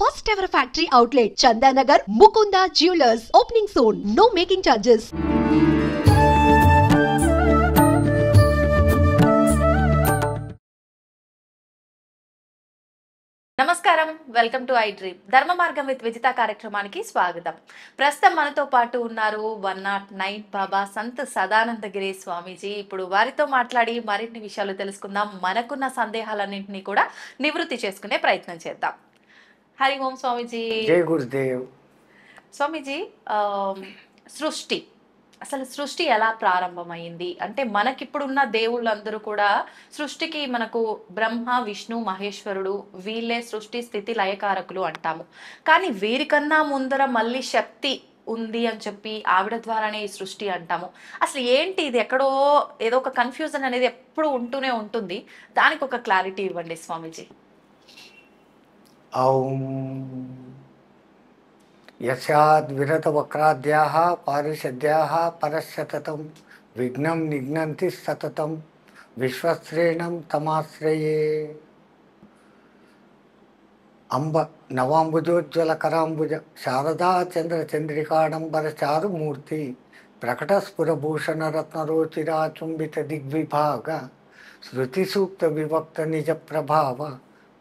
First ever factory outlet, Chandanagar, Mukunda Jewelers, opening soon. No making charges. నమస్కారం, welcome to I dream ధర్మ మార్గం with Vijitha కార్యక్రమానికి స్వాగతం. ప్రస్తుతం మనతో పాటు ఉన్నారు 109 బాబా సంత్ సదానందగిరి స్వామీజీ. ఇప్పుడు వారితో మాట్లాడి మరిన్ని విషయాలు తెలుసుకుందాం. మనకున్న సందేహాలన్నింటినీ కూడా నివృత్తి చేసుకునే ప్రయత్నం చేద్దాం. హరి ఓం స్వామీజీ. జై గురుదేవ్. స్వామీజీ, సృష్టి అసలు సృష్టి ఎలా ప్రారంభమైంది అంటే మనకిప్పుడున్న దేవుళ్ళందరూ కూడా సృష్టికి మనకు బ్రహ్మ విష్ణు మహేశ్వరుడు వీళ్ళే సృష్టి స్థితి లయకారకులు అంటాము. కానీ వీరికన్నా ముందర మళ్ళీ శక్తి ఉంది అని చెప్పి ఆవిడ ద్వారానే ఈ సృష్టి అంటాము. అసలు ఏంటి ఇది? ఎక్కడో ఏదో ఒక కన్ఫ్యూజన్ అనేది ఎప్పుడు ఉంటూనే ఉంటుంది. దానికి ఒక క్లారిటీ ఇవ్వండి స్వామీజీ. ఔం యస్యాద్విరతవక్రాద్యాః పారిషద్యాః పరస్సతతం విఘ్నం నిఘ్నంతి సతతం విశ్వశ్రేణం తమాశ్రయే. అంబ నవాంబుజోజ్వలకరాంబుజ శారదా చంద్ర చంద్రికాడంబర చారుమూర్తి ప్రకటస్ఫురభూషణరత్నరోచిరాచుంబిత దిగ్విభాగ శృతిసూక్త విభక్త నిజ ప్రభావ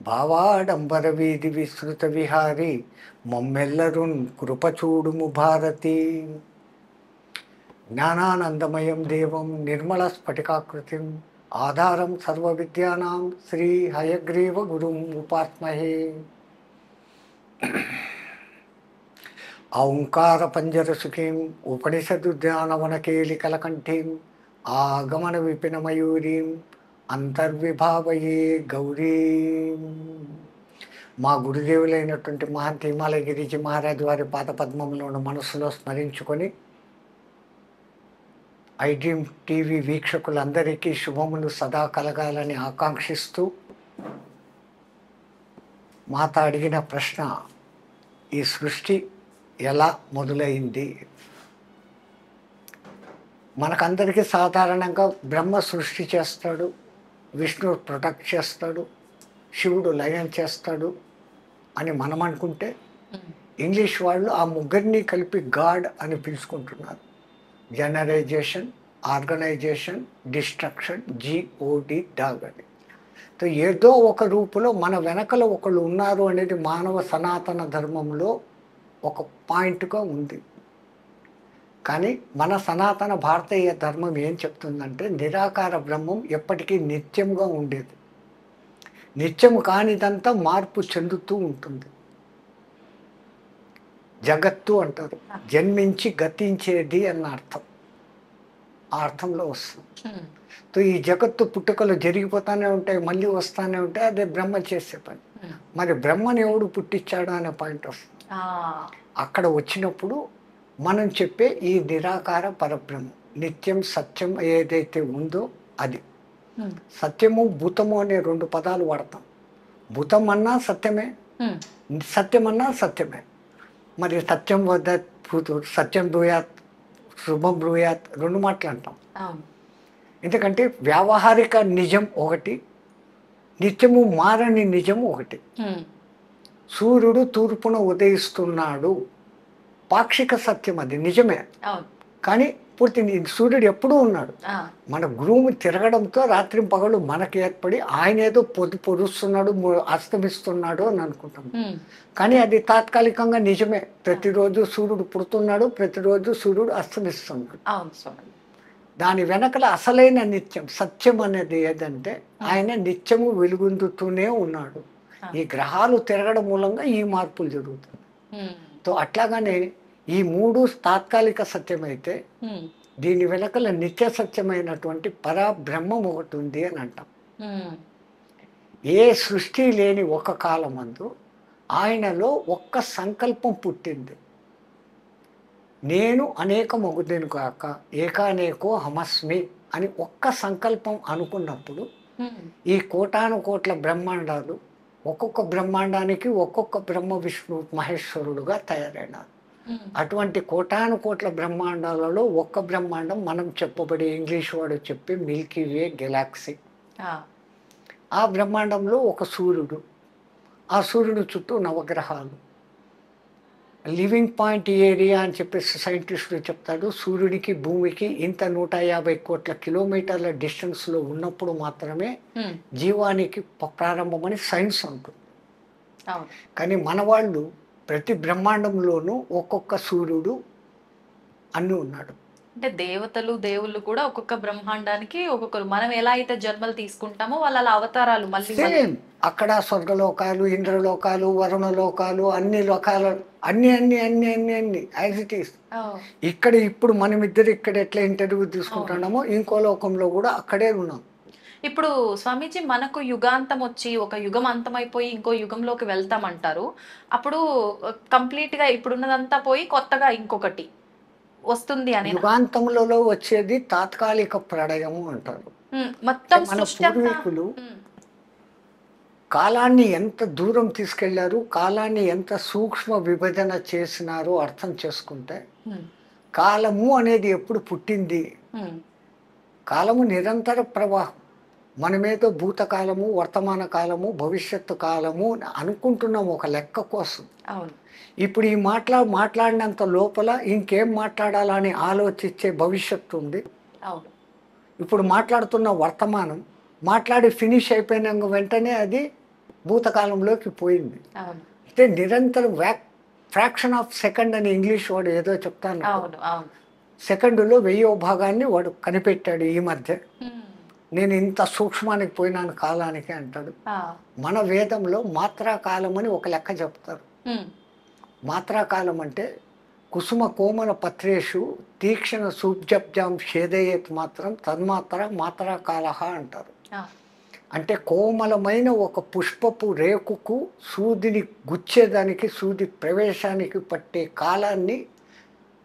భావాడంబర వీధి విస్తృత విహారీ మమ్మెల్లరున్ కృపచూడుము భారతి. జ్ఞానానందమయం దేవం నిర్మల స్ఫటికాకృతిం ఆధారం సర్వ విద్యానాం శ్రీ హయగ్రీవ గురుం ఉపాస్మహే. ఔంకార పంజరసుఖీం ఉపనిషదుద్యానవనకేలికలకంఠీం ఆగమన విపిన మయూరీం అంతర్విభావయే గౌరీ. మా గురుదేవులైనటువంటి మహంత హిమాలయ గిరిజీ మహారాజ్ వారి పాదపద్మంలోని మనసులో స్మరించుకొని ఐ డ్రీమ్ టీవీ వీక్షకులందరికీ శుభములు సదా కలగాలని ఆకాంక్షిస్తూ మాత అడిగిన ప్రశ్న, ఈ సృష్టి ఎలా మొదలైంది? మనకందరికీ సాధారణంగా బ్రహ్మ సృష్టి చేస్తాడు, విష్ణువు ప్రొటెక్ట్ చేస్తాడు, శివుడు లయం చేస్తాడు అని మనం అనుకుంటే ఇంగ్లీష్ వాళ్ళు ఆ ముగ్గురిని కలిపి గాడ్ అని పిలుచుకుంటున్నారు. జనరైజేషన్, ఆర్గనైజేషన్, డిస్ట్రక్షన్, జిఓడి డాగ్ అని. సో ఏదో ఒక రూపులో మన వెనకలో ఒకళ్ళు ఉన్నారు అనేది మానవ సనాతన ధర్మంలో ఒక పాయింట్గా ఉంది. కానీ మన సనాతన భారతీయ ధర్మం ఏం చెప్తుందంటే నిరాకార బ్రహ్మం ఎప్పటికీ నిత్యంగా ఉండేది. నిత్యము కానిదంతా మార్పు చెందుతూ ఉంటుంది. జగత్తు అంటారు, జన్మించి గతించేది అన్న అర్థం, ఆ అర్థంలో వస్తుంది. సో ఈ జగత్తు పుట్టుకలు జరిగిపోతానే ఉంటాయి, మళ్ళీ వస్తానే ఉంటాయి. అదే బ్రహ్మ చేసే పని. మరి బ్రహ్మని ఎవడు పుట్టించాడు అనే పాయింట్ వస్తుంది. అక్కడ వచ్చినప్పుడు మనం చెప్పే ఈ నిరాకార పరబ్రహ్మం నిత్యం సత్యం ఏదైతే ఉందో అది. సత్యము భూతము అనే రెండు పదాలు వాడతాం. భూతం అన్నా సత్యమే, సత్యం అన్నా సత్యమే. మరి సత్యం వద్ద సత్యం బ్రూయాత్, శుభం బ్రూయాత్ రెండు మాటలు అంటాం. ఎందుకంటే వ్యావహారిక నిజం ఒకటి, నిత్యము మారని నిజం ఒకటి. సూర్యుడు తూర్పున ఉదయిస్తున్నాడు, పాక్షిక సత్యం, అది నిజమే. కానీ పూర్తి సూర్యుడు ఎప్పుడూ ఉన్నాడు. మన గురువు తిరగడంతో రాత్రి పగలు మనకు ఏర్పడి ఆయన ఏదో పొరుస్తున్నాడు, అస్తమిస్తున్నాడు అని అనుకుంటాం. కానీ అది తాత్కాలికంగా నిజమే. ప్రతిరోజు సూర్యుడు పుడుతున్నాడు, ప్రతిరోజు సూర్యుడు అస్తమిస్తున్నాడు. దాని వెనకల అసలైన నిత్యం సత్యం అనేది ఏదంటే ఆయన నిత్యము వెలుగొందుతూనే ఉన్నాడు. ఈ గ్రహాలు తిరగడం మూలంగా ఈ మార్పులు జరుగుతుంది. సో అట్లాగానే ఈ మూడు తాత్కాలిక సత్యమైతే దీని వెనకల నిత్య సత్యమైనటువంటి పరబ్రహ్మం ఒకటి ఉంది అని అంటాం. ఏ సృష్టి లేని ఒక కాలమందు ఆయనలో ఒక్క సంకల్పం పుట్టింది. నేను అనేకమగుదును కాక ఏకానేకో హమస్మి అని ఒక్క సంకల్పం అనుకున్నప్పుడు ఈ కోటాను కోట్ల బ్రహ్మాండాలు ఒక్కొక్క బ్రహ్మాండానికి ఒక్కొక్క బ్రహ్మ విష్ణు మహేశ్వరుడుగా తయారైనారు. అటువంటి కోటాను కోట్ల బ్రహ్మాండాలలో ఒక్క బ్రహ్మాండం మనం చెప్పబడే ఇంగ్లీష్ వాడు చెప్పే మిల్కీ వే గెలాక్సీ. ఆ బ్రహ్మాండంలో ఒక సూర్యుడు, ఆ సూర్యుని చుట్టూ నవగ్రహాలు. లివింగ్ పాయింట్ ఏరియా అని చెప్పేసి సైంటిస్టులు చెప్తాడు. సూర్యుడికి భూమికి ఇంత 150 కోట్ల కిలోమీటర్ల డిస్టెన్స్లో ఉన్నప్పుడు మాత్రమే జీవానికి ప్రారంభమని సైన్స్ అంటుంది. కానీ మన వాళ్ళు ప్రతి బ్రహ్మాండంలోనూ ఒక్కొక్క సూర్యుడు అన్నీ ఉన్నాడు. అంటే దేవతలు దేవుళ్ళు కూడా ఒక్కొక్క బ్రహ్మాండానికి ఒక్కొక్కరు, మనం ఎలా అయితే జన్మలు తీసుకుంటామో వాళ్ళ అవతారాలు మళ్ళీ సేమ్ అక్కడ స్వర్గలోకాలు, ఇంద్రలోకాలు, వరుణలోకాలు, అన్ని లోకాలు, అన్ని అన్ని అన్ని అన్ని అన్ని యాజ్ ఇట్ ఈస్. ఇక్కడ ఇప్పుడు మనమిద్దరు ఇక్కడ ఎట్లా ఇంటర్వ్యూ తీసుకుంటున్నామో ఇంకో లోకంలో కూడా అక్కడే ఉన్నాం. ఇప్పుడు స్వామీజీ మనకు యుగాంతం వచ్చి ఒక యుగం అంతమైపోయి ఇంకో యుగంలోకి వెళ్తామంటారు. అప్పుడు కంప్లీట్ గా ఇప్పుడున్నదంతా పోయి కొత్తగా ఇంకొకటి వస్తుంది అని. యుగాంతంలో వచ్చేది తాత్కాలిక ప్రళయము అంటారు. మొత్తం మన పూర్వీకులు కాలాన్ని ఎంత దూరం తీసుకెళ్లారు, కాలాన్ని ఎంత సూక్ష్మ విభజన చేసినారో అర్థం చేసుకుంటే, కాలము అనేది ఎప్పుడు పుట్టింది? కాలము నిరంతర ప్రవాహం. మనమేదో భూతకాలము, వర్తమాన కాలము, భవిష్యత్తు కాలము అనుకుంటున్నాం ఒక లెక్క కోసం. ఇప్పుడు ఈ మాట్లాడినంత లోపల ఇంకేం మాట్లాడాలని ఆలోచించే భవిష్యత్తు ఉంది. ఇప్పుడు మాట్లాడుతున్న వర్తమానం మాట్లాడి ఫినిష్ అయిపోయిన వెంటనే అది భూతకాలంలోకి పోయింది. అంటే నిరంతరం ఫ్రాక్షన్ ఆఫ్ సెకండ్ అని ఇంగ్లీష్ వాడు ఏదో చెప్తాను. సెకండులో 1000వ భాగాన్ని వాడు కనిపెట్టాడు ఈ మధ్య. నేను ఇంత సూక్ష్మానికి పోయినాను కాలానికి అంటాడు. మన వేదంలో మాత్రాకాలం అని ఒక లెక్క చెప్తారు. మాత్రాకాలం అంటే కుసుమ కోమల పత్రేషు తీక్షణ సూబ్జబ్జాం షేదయేత్ మాత్రం తన్మాత్ర మాత్రాకాల అంటారు. అంటే కోమలమైన ఒక పుష్పపు రేకుకు సూదిని గుచ్చేదానికి, సూది ప్రవేశానికి పట్టే కాలాన్ని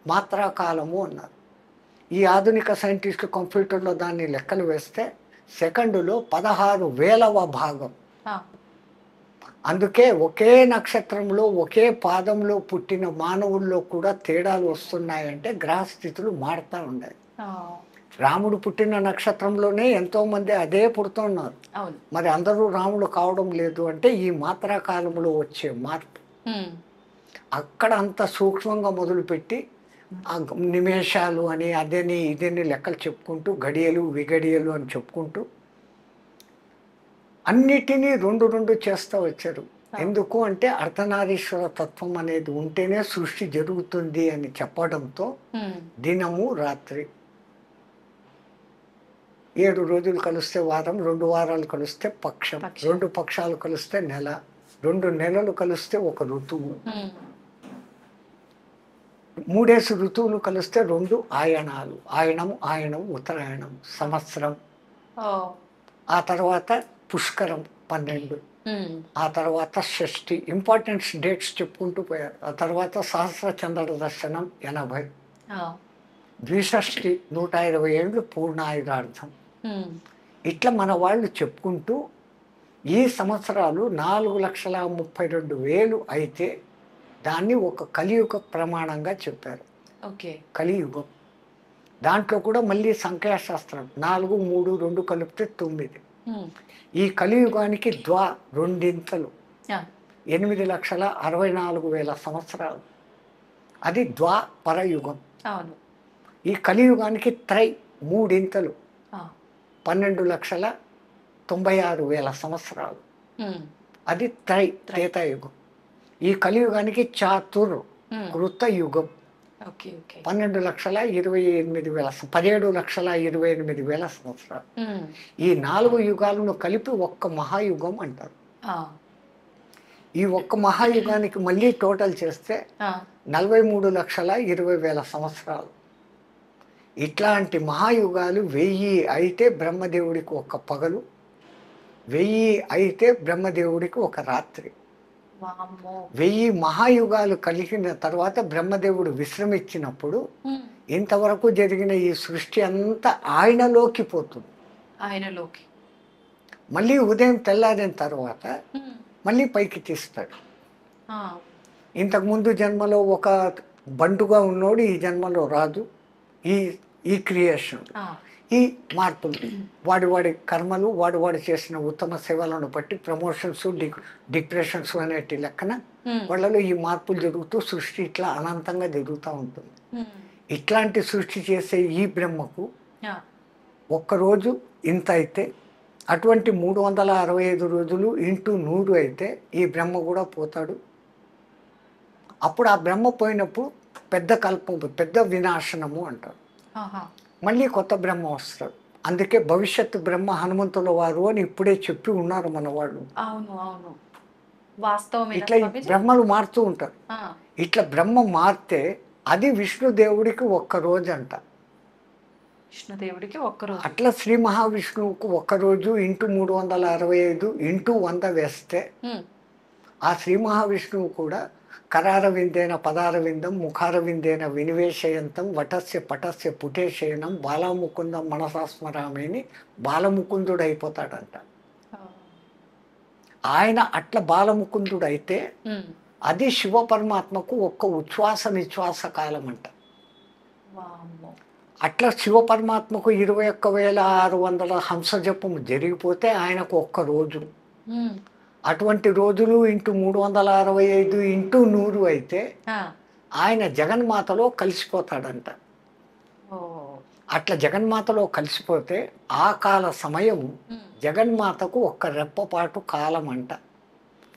మాత్రాకాలము అన్నారు. ఈ ఆధునిక సైంటిస్టు కంప్యూటర్లో దాన్ని లెక్కలు వేస్తే సెకండులో 16,000వ భాగం. అందుకే ఒకే నక్షత్రంలో ఒకే పాదంలో పుట్టిన మానవుల్లో కూడా తేడాలు వస్తున్నాయంటే గ్రహస్థితులు మారుతూ ఉన్నాయి. రాముడు పుట్టిన నక్షత్రంలోనే ఎంతోమంది అదే పుడుతున్నారు. మరి అందరూ రాముడు కావడం లేదు అంటే ఈ మాత్రాకాలంలో వచ్చే మార్పు. అక్కడ అంత సూక్ష్మంగా మొదలుపెట్టి ఆ నిమేషాలు అని అదని ఇదని లెక్కలు చెప్పుకుంటూ గడియలు విగడియలు అని చెప్పుకుంటూ అన్నిటినీ రెండు చేస్తూ వచ్చారు. ఎందుకు అంటే అర్ధనారీశ్వర తత్వం అనేది ఉంటేనే సృష్టి జరుగుతుంది అని చెప్పడంతో దినము రాత్రి 7 రోజులు కలిస్తే వారం, 2 వారాలు కలిస్తే పక్షం, 2 పక్షాలు కలిస్తే నెల, 2 నెలలు కలిస్తే ఒక ఋతువు, 3 ఋతువులు కలిస్తే 2 ఆయనాలు, ఆయనం ఉత్తరాయణం సంవత్సరం. ఆ తర్వాత పుష్కరం 12, ఆ తర్వాత షష్ఠి, ఇంపార్టెంట్ డేట్స్ చెప్పుకుంటూ పోయారు. ఆ తర్వాత సహస్ర చంద్ర దర్శనం 80, ద్విషష్ఠి 120 ఏళ్ళు పూర్ణాయుధార్థం. ఇట్లా మన వాళ్ళు చెప్పుకుంటూ ఈ సంవత్సరాలు 4,32,000 అయితే దాన్ని ఒక కలియుగ ప్రమాణంగా చెప్పారు. కలియుగం దాంట్లో కూడా మళ్ళీ సంఖ్యాశాస్త్రం 4, 3, 2 కలిపితే 9. ఈ కలియుగానికి రెండింతలు 8,64,000 సంవత్సరాలు. అది ద్వాపరయుగం. ఈ కలియుగానికి 3 12,96,000 సంవత్సరాలు. అది త్రేతాయుగం. ఈ కలియుగానికి కృతయుగం 12,28,000 17,28,000 సంవత్సరాలు. ఈ 4 యుగాలను కలిపి ఒక్క మహాయుగం అంటారు. ఈ ఒక్క మహాయుగానికి మళ్ళీ టోటల్ చేస్తే 43,20,000 సంవత్సరాలు. ఇట్లాంటి మహాయుగాలు 1000 అయితే బ్రహ్మదేవుడికి ఒక పగలు, 1000 అయితే బ్రహ్మదేవుడికి ఒక రాత్రి. 1000 మహాయుగాలు కలిగిన తర్వాత బ్రహ్మదేవుడు విశ్రమించినప్పుడు ఇంతవరకు జరిగిన ఈ సృష్టి అంతా ఆయనలోకి పోతుంది. మళ్ళీ ఉదయం తెల్లారిన తర్వాత మళ్ళీ పైకి తీస్తాడు. ఇంతకుముందు జన్మలో ఒక బంటుగా ఉన్నోడు ఈ జన్మలో రాదు. ఈ క్రియేషన్, ఆ, ఈ మార్పులు, వాడి కర్మలు, వాడు చేసిన ఉత్తమ సేవలను బట్టి ప్రమోషన్స్, డిప్రెషన్స్ అనేటి లెక్కన ఉమ్, వాళ్ళలో ఈ మార్పులు జరుగుతూ సృష్టి ఇట్లా అనంతంగా జరుగుతూ ఉంటుంది. ఉమ్, ఇట్లాంటి సృష్టి చేసే ఈ బ్రహ్మకు ఆ, ఒక్కరోజు ఇంత అయితే, అటువంటి 365 రోజులు ఇంటూ 100 అయితే ఈ బ్రహ్మ కూడా పోతాడు. అప్పుడు ఆ బ్రహ్మ పోయినప్పుడు పెద్ద కల్పం, పెద్ద వినాశనము అంటారు. ఆహా, మళ్ళీ కొత్త బ్రహ్మ వస్తాడు. అందుకే భవిష్యత్తు బ్రహ్మ హనుమంతుల వారు అని ఇప్పుడే చెప్పి ఉన్నారు మన వాళ్ళు. అవును అవును, వాస్తవమేనా ఇట్లా ఈ స్వామీజీ? బ్రహ్మలు మారుతూ ఉంటారు. ఆ, ఇట్లా బ్రహ్మ మారితే అది విష్ణుదేవుడికి ఒక్క రోజు అంట. విష్ణుదేవుడికి ఒక్కరోజు. అట్లా శ్రీ మహావిష్ణువుకు ఒక్కరోజు ఇంటూ 365 ఇంటూ 100 వేస్తే ఉమ్, ఆ శ్రీ మహావిష్ణువు కూడా కరారవిందేన పదారవిందం ముఖారవిందేన వినివేశయంతం వటస్య పటస్య పుటేశయనం బాలముకుందం మనసాస్మరామేని బాలముకుందుడు అయిపోతాడంట. ఆ, ఆయన అట్లా బాలముకుందుడైతే ఉమ్, అది శివ పరమాత్మకు ఒక్క ఉచ్ఛ్వాస నిశ్వాస కాలం అంట. వామ్మో. అట్లా శివ పరమాత్మకు 21,600 హంసజపం జరిగిపోతే ఆయనకు ఒక్క రోజు. ఉమ్, అటువంటి రోజులు ఇంటూ 365 ఇంటూ 100 అయితే ఆ, ఆయన జగన్మాతలో కలిసిపోతాడంట. ఓ, అట్లా జగన్మాతలో కలిసిపోతే ఆ కాల సమయం ఉమ్, జగన్మాతకు ఒక్క రెప్పపాటు కాలం అంట.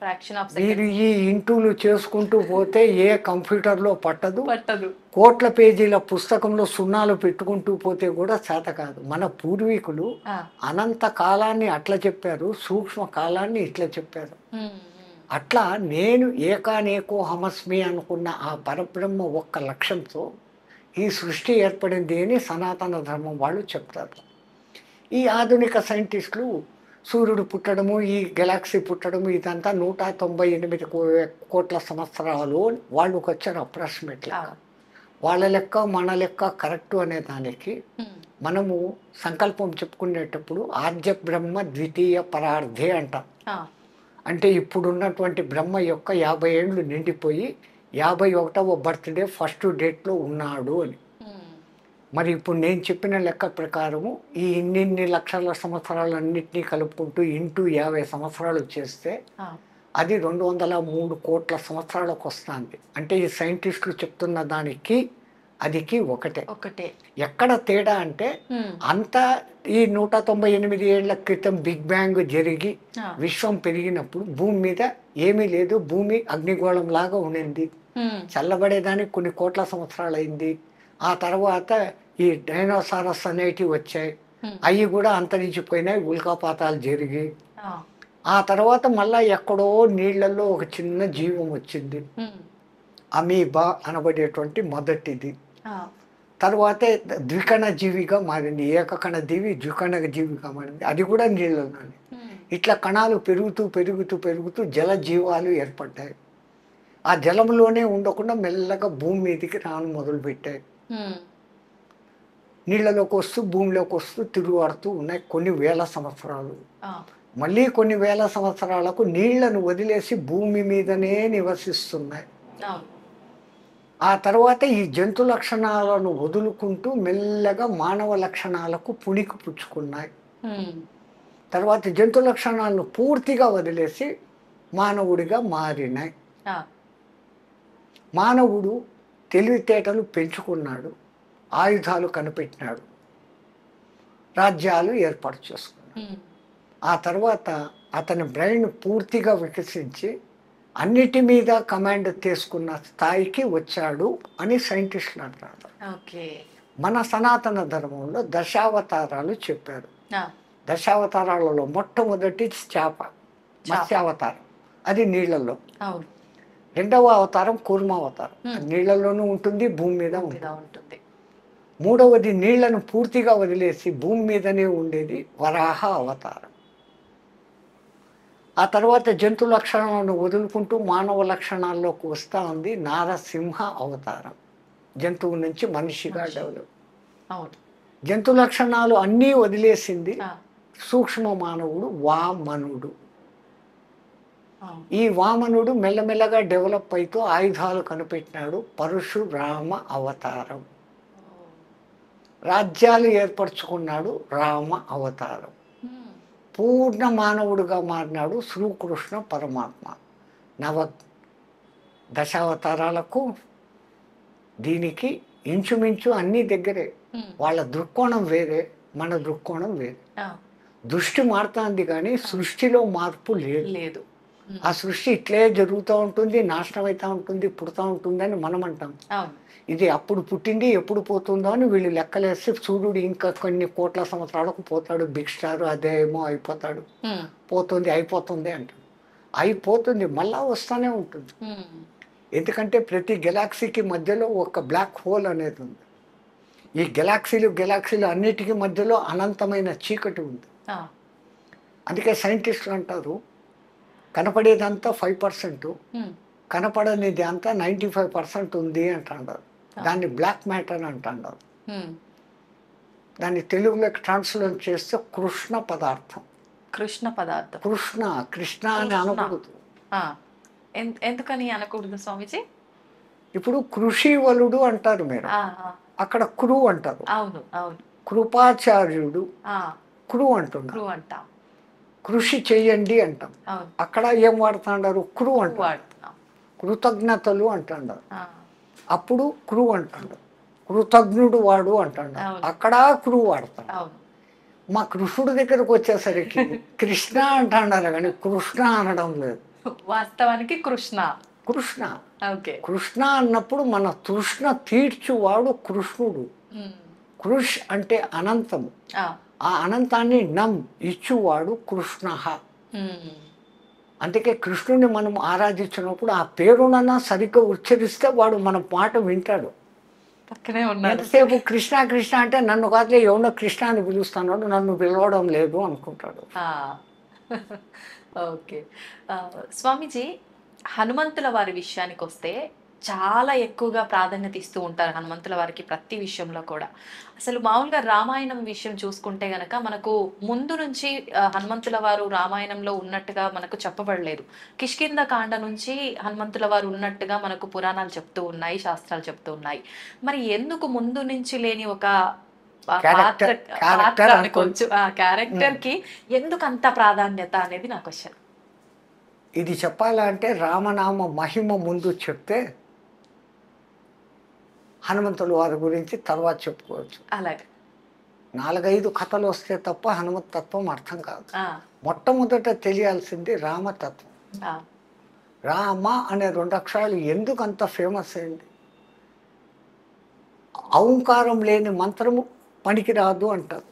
ఫ్రాక్షన్ ఆఫ్ మీరు సెకండ్ ఈ ఇంటూలు చేసుకుంటూ పోతే ఏ కంప్యూటర్లో పట్టదు, పట్టదు. కోట్ల పేజీల పుస్తకంలో సున్నాలు పెట్టుకుంటూ పోతే కూడా చేత కాదు. మన పూర్వీకులు ఆ, అనంత కాలాన్ని అట్లా చెప్పారు, సూక్ష్మ కాలాన్ని ఇట్లా చెప్పారు. ఉమ్, ఉమ్, అట్లా నేను ఏకానేకో హమస్మి అనుకున్న ఆ పరబ్రహ్మ ఒక్క లక్ష్యంతో ఈ సృష్టి ఏర్పడింది అని సనాతన ధర్మం వాళ్ళు చెప్తారు. ఈ ఆధునిక సైంటిస్టులు సూర్యుడు పుట్టడము, ఈ గెలాక్సీ పుట్టడము ఇదంతా 198 కోట్ల సంవత్సరాలు వాళ్ళకి వచ్చారు అప్రాక్సిమేట్ లెక్క. వాళ్ళ లెక్క మన లెక్క కరెక్టు అనే దానికి ఉమ్, మనము సంకల్పం చెప్పుకునేటప్పుడు ఆద్య బ్రహ్మ ద్వితీయ పరార్థే అంటాం. ఆ, అంటే ఇప్పుడున్నటువంటి బ్రహ్మ యొక్క 50 ఏళ్ళు నిండిపోయి 51వ బర్త్డే ఫస్ట్ డేట్లో ఉన్నాడు అని. ఉమ్, మరి ఇప్పుడు నేను చెప్పిన లెక్క ప్రకారము ఈ ఇన్ని లక్షల సంవత్సరాలన్నింటినీ కలుపుకుంటూ ఇంటూ 50 సంవత్సరాలు చేస్తే ఆ, అది 203 కోట్ల సంవత్సరాలకు వస్తుంది. అంటే ఈ సైంటిస్టులు చెప్తున్న దానికి అదికి ఒకటే. ఒకటే. ఎక్కడ తేడా అంటే ఉమ్, అంతా ఈ 198 ఏళ్ల క్రితం బిగ్ బ్యాంగ్ జరిగి ఆ, విశ్వం పెరిగినప్పుడు భూమి మీద ఏమీ లేదు, భూమి అగ్నిగోళం లాగా ఉండింది. ఉమ్, చల్లబడేదానికి కొన్ని కోట్ల సంవత్సరాలు అయింది. ఆ తర్వాత ఈ డైనోసారస్ అనేటివి వచ్చాయి, ఉమ్, అవి కూడా అంతరించిపోయినాయి, ఉల్కాపాతాలు జరిగి. ఆ, ఆ తర్వాత మళ్ళా ఎక్కడో నీళ్లలో ఒక చిన్న జీవం వచ్చింది, ఉమ్, అమీబా అనబడేటువంటి మొదటిది. ఆ, తర్వాతే ద్వికణ జీవిగా మారింది, ఏకకణ జీవి ద్వికణ జీవిగా మారింది, అది కూడా నీళ్ళలోనే. ఉమ్, ఇట్లా కణాలు పెరుగుతూ పెరుగుతూ పెరుగుతూ జల జీవాలు ఏర్పడ్డాయి. ఆ జలంలోనే ఉండకుండా మెల్లగా భూమి మీదకి రాను మొదలుపెట్టాయి. ఉమ్, నీళ్ళలోకి వస్తూ భూమిలోకి వస్తూ తిరుగుతూ ఉన్నాయి కొన్ని వేల సంవత్సరాలు. ఆ, మళ్ళీ కొన్ని వేల సంవత్సరాలకు నీళ్లను వదిలేసి భూమి మీదనే నివసిస్తున్నాయి. అవును. ఆ తర్వాత ఈ జంతు లక్షణాలను వదులుకుంటూ మెల్లగా మానవ లక్షణాలకు పుణికి పుచ్చుకున్నాయి. ఉమ్, తర్వాత జంతు లక్షణాలను పూర్తిగా వదిలేసి మానవుడిగా మారినాయి. ఆ, మానవుడు తెలివితేటలు పెంచుకున్నాడు, ఆయుధాలు కనిపెట్టినాడు, రాజ్యాలు ఏర్పాటు చేసుకున్నాడు. ఉమ్, ఆ తర్వాత అతని బ్రెయిన్ పూర్తిగా వికసించి అన్నిటి మీద కమాండ్ తీసుకున్న స్థాయికి వచ్చాడు అని సైంటిస్టులు అంటారు. ఓకే. మన సనాతన ధర్మంలో దశావతారాలు చెప్పారు. ఆ, దశావతారాలలో మొట్టమొదటి చేప, మత్స్యావతారం, అది నీళ్ళల్లో. అవును. రెండవ అవతారం కూర్మావతారం, అది నీళ్ళలోనూ ఉంటుంది, భూమి మీద మీద ఉంటుంది. ఉంటుంది. మూడవది నీళ్లను పూర్తిగా వదిలేసి భూమి మీదనే ఉండేది వరాహ అవతారం. ఆ తర్వాత జంతు లక్షణాలను వదులుకుంటూ మానవ లక్షణాల్లోకి వస్తూ ఉంది నారసింహ అవతారం, జంతువు నుంచి మనిషిగా డెవలప్. అవును. జంతు లక్షణాలు అన్నీ వదిలేసింది ఆ, సూక్ష్మ మానవుడు వామనుడు. అవును. ఈ వామనుడు మెల్లమెల్లగా డెవలప్ అవుతూ ఆయుధాలు కనిపెట్టినాడు, పరశురామ అవతారం. రాజ్యాలు ఏర్పరచుకున్నాడు రామ అవతారం. పూర్ణ మానవుడిగా మారినాడు శ్రీకృష్ణ పరమాత్మ. నవ దశావతారాలకు దీనికి ఇంచుమించు అన్ని దగ్గరే. వాళ్ళ దృక్కోణం వేరే, మన దృక్కోణం వేరే. దృష్టి మారుతుంది కానీ సృష్టిలో మార్పు లేదు. ఆ సృష్టి ఇట్లే జరుగుతూ ఉంటుంది, నాశనం అవుతూ ఉంటుంది, పుడుతూ ఉంటుంది అని మనం అంటాం. ఇది అప్పుడు పుట్టింది ఎప్పుడు పోతుందో అని వీళ్ళు లెక్కలేసి సూర్యుడు ఇంకా కొన్ని కోట్ల సంవత్సరాలకు పోతాడు, బిగ్ స్టార్ అదేమో అయిపోతాడు, పోతుంది అయిపోతుంది అంటాడు. అయిపోతుంది మళ్ళా వస్తూనే ఉంటుంది. ఎందుకంటే ప్రతి గెలాక్సీకి మధ్యలో ఒక బ్లాక్ హోల్ అనేది ఉంది. ఈ గెలాక్సీలు అన్నిటికీ మధ్యలో అనంతమైన చీకటి ఉంది. అందుకే సైంటిస్టులు అంటారు కనపడేదంతా 5%, కనపడనిది అంతా 95% ఉంది అంటారు. దాన్ని బ్లాక్ మ్యాటర్ అంటారు. దాన్ని తెలుగులోకి ట్రాన్స్లేట్ చేస్తే కృష్ణ పదార్థం. కృష్ణ అని అనకూడదు. ఎందుకని అనకూడదు స్వామిజీ? ఇప్పుడు కృషివలుడు అంటారు మీరు, అక్కడ క్రూ అంటారు. అవును అవును. కృపాచార్యుడు క్రూ అంటున్నారు. కృషి చెయ్యండి అంటాం. అక్కడ ఏం వాడుతుంటారు? క్రూ అంటారు. కృతజ్ఞతలు అంటారు. అప్పుడు క్రూ అంటాడు. కృతజ్ఞుడు వాడు అంటాడు. అక్కడ క్రూ వాడతాడు. మా కృష్ణుడి దగ్గరకు వచ్చేసరికి కృష్ణ అంటున్నారు కానీ కృష్ణ అనడం లేదు. వాస్తవానికి కృష్ణ కృష్ణ అన్నప్పుడు మన తృష్ణ తీర్చువాడు కృష్ణుడు. కృష్ అంటే అనంతము. ఆ అనంతాన్ని నం ఇచ్చువాడు కృష్ణ. అందుకే కృష్ణుని మనం ఆరాధించినప్పుడు ఆ పేరునన్నా సరిగ్గా ఉచ్చరిస్తే వాడు మన మాట వింటాడు. ఎంతసేపు కృష్ణ కృష్ణ అంటే నన్ను కాదులే ఎవడో కృష్ణ అని పిలుస్తున్నాడు, నన్ను పిలవడం లేదు అనుకుంటాడు. ఓకే స్వామీజీ, హనుమంతుల వారి విషయానికి వస్తే చాలా ఎక్కువగా ప్రాధాన్యత ఇస్తూ ఉంటారు హనుమంతుల వారికి ప్రతి విషయంలో కూడా. అసలు మామూలుగా రామాయణం విషయం చూసుకుంటే గనక మనకు ముందు నుంచి హనుమంతుల వారు రామాయణంలో ఉన్నట్టుగా మనకు చెప్పబడలేదు. కిష్కింద కాండ నుంచి హనుమంతుల వారు ఉన్నట్టుగా మనకు పురాణాలు చెప్తూ ఉన్నాయి, శాస్త్రాలు చెప్తూ ఉన్నాయి. మరి ఎందుకు ముందు నుంచి లేని ఒక క్యారెక్టర్ కి ఎందుకు అంత ప్రాధాన్యత అనేది నా క్వశ్చన్. ఇది చెప్పాలంటే రామనామ మహిమ ముందు చెప్తే హనుమంతుల వారి గురించి తర్వాత చెప్పుకోవచ్చు. అలాగే 4-5 కథలు వస్తే తప్ప హనుమత్ తత్వం అర్థం కాదు. మొట్టమొదట తెలియాల్సింది రామతత్వం. రామ అనే 2 అక్షరాలు ఎందుకు అంత ఫేమస్ అయింది? ఔంకారం లేని మంత్రము పనికిరాదు అంటారు.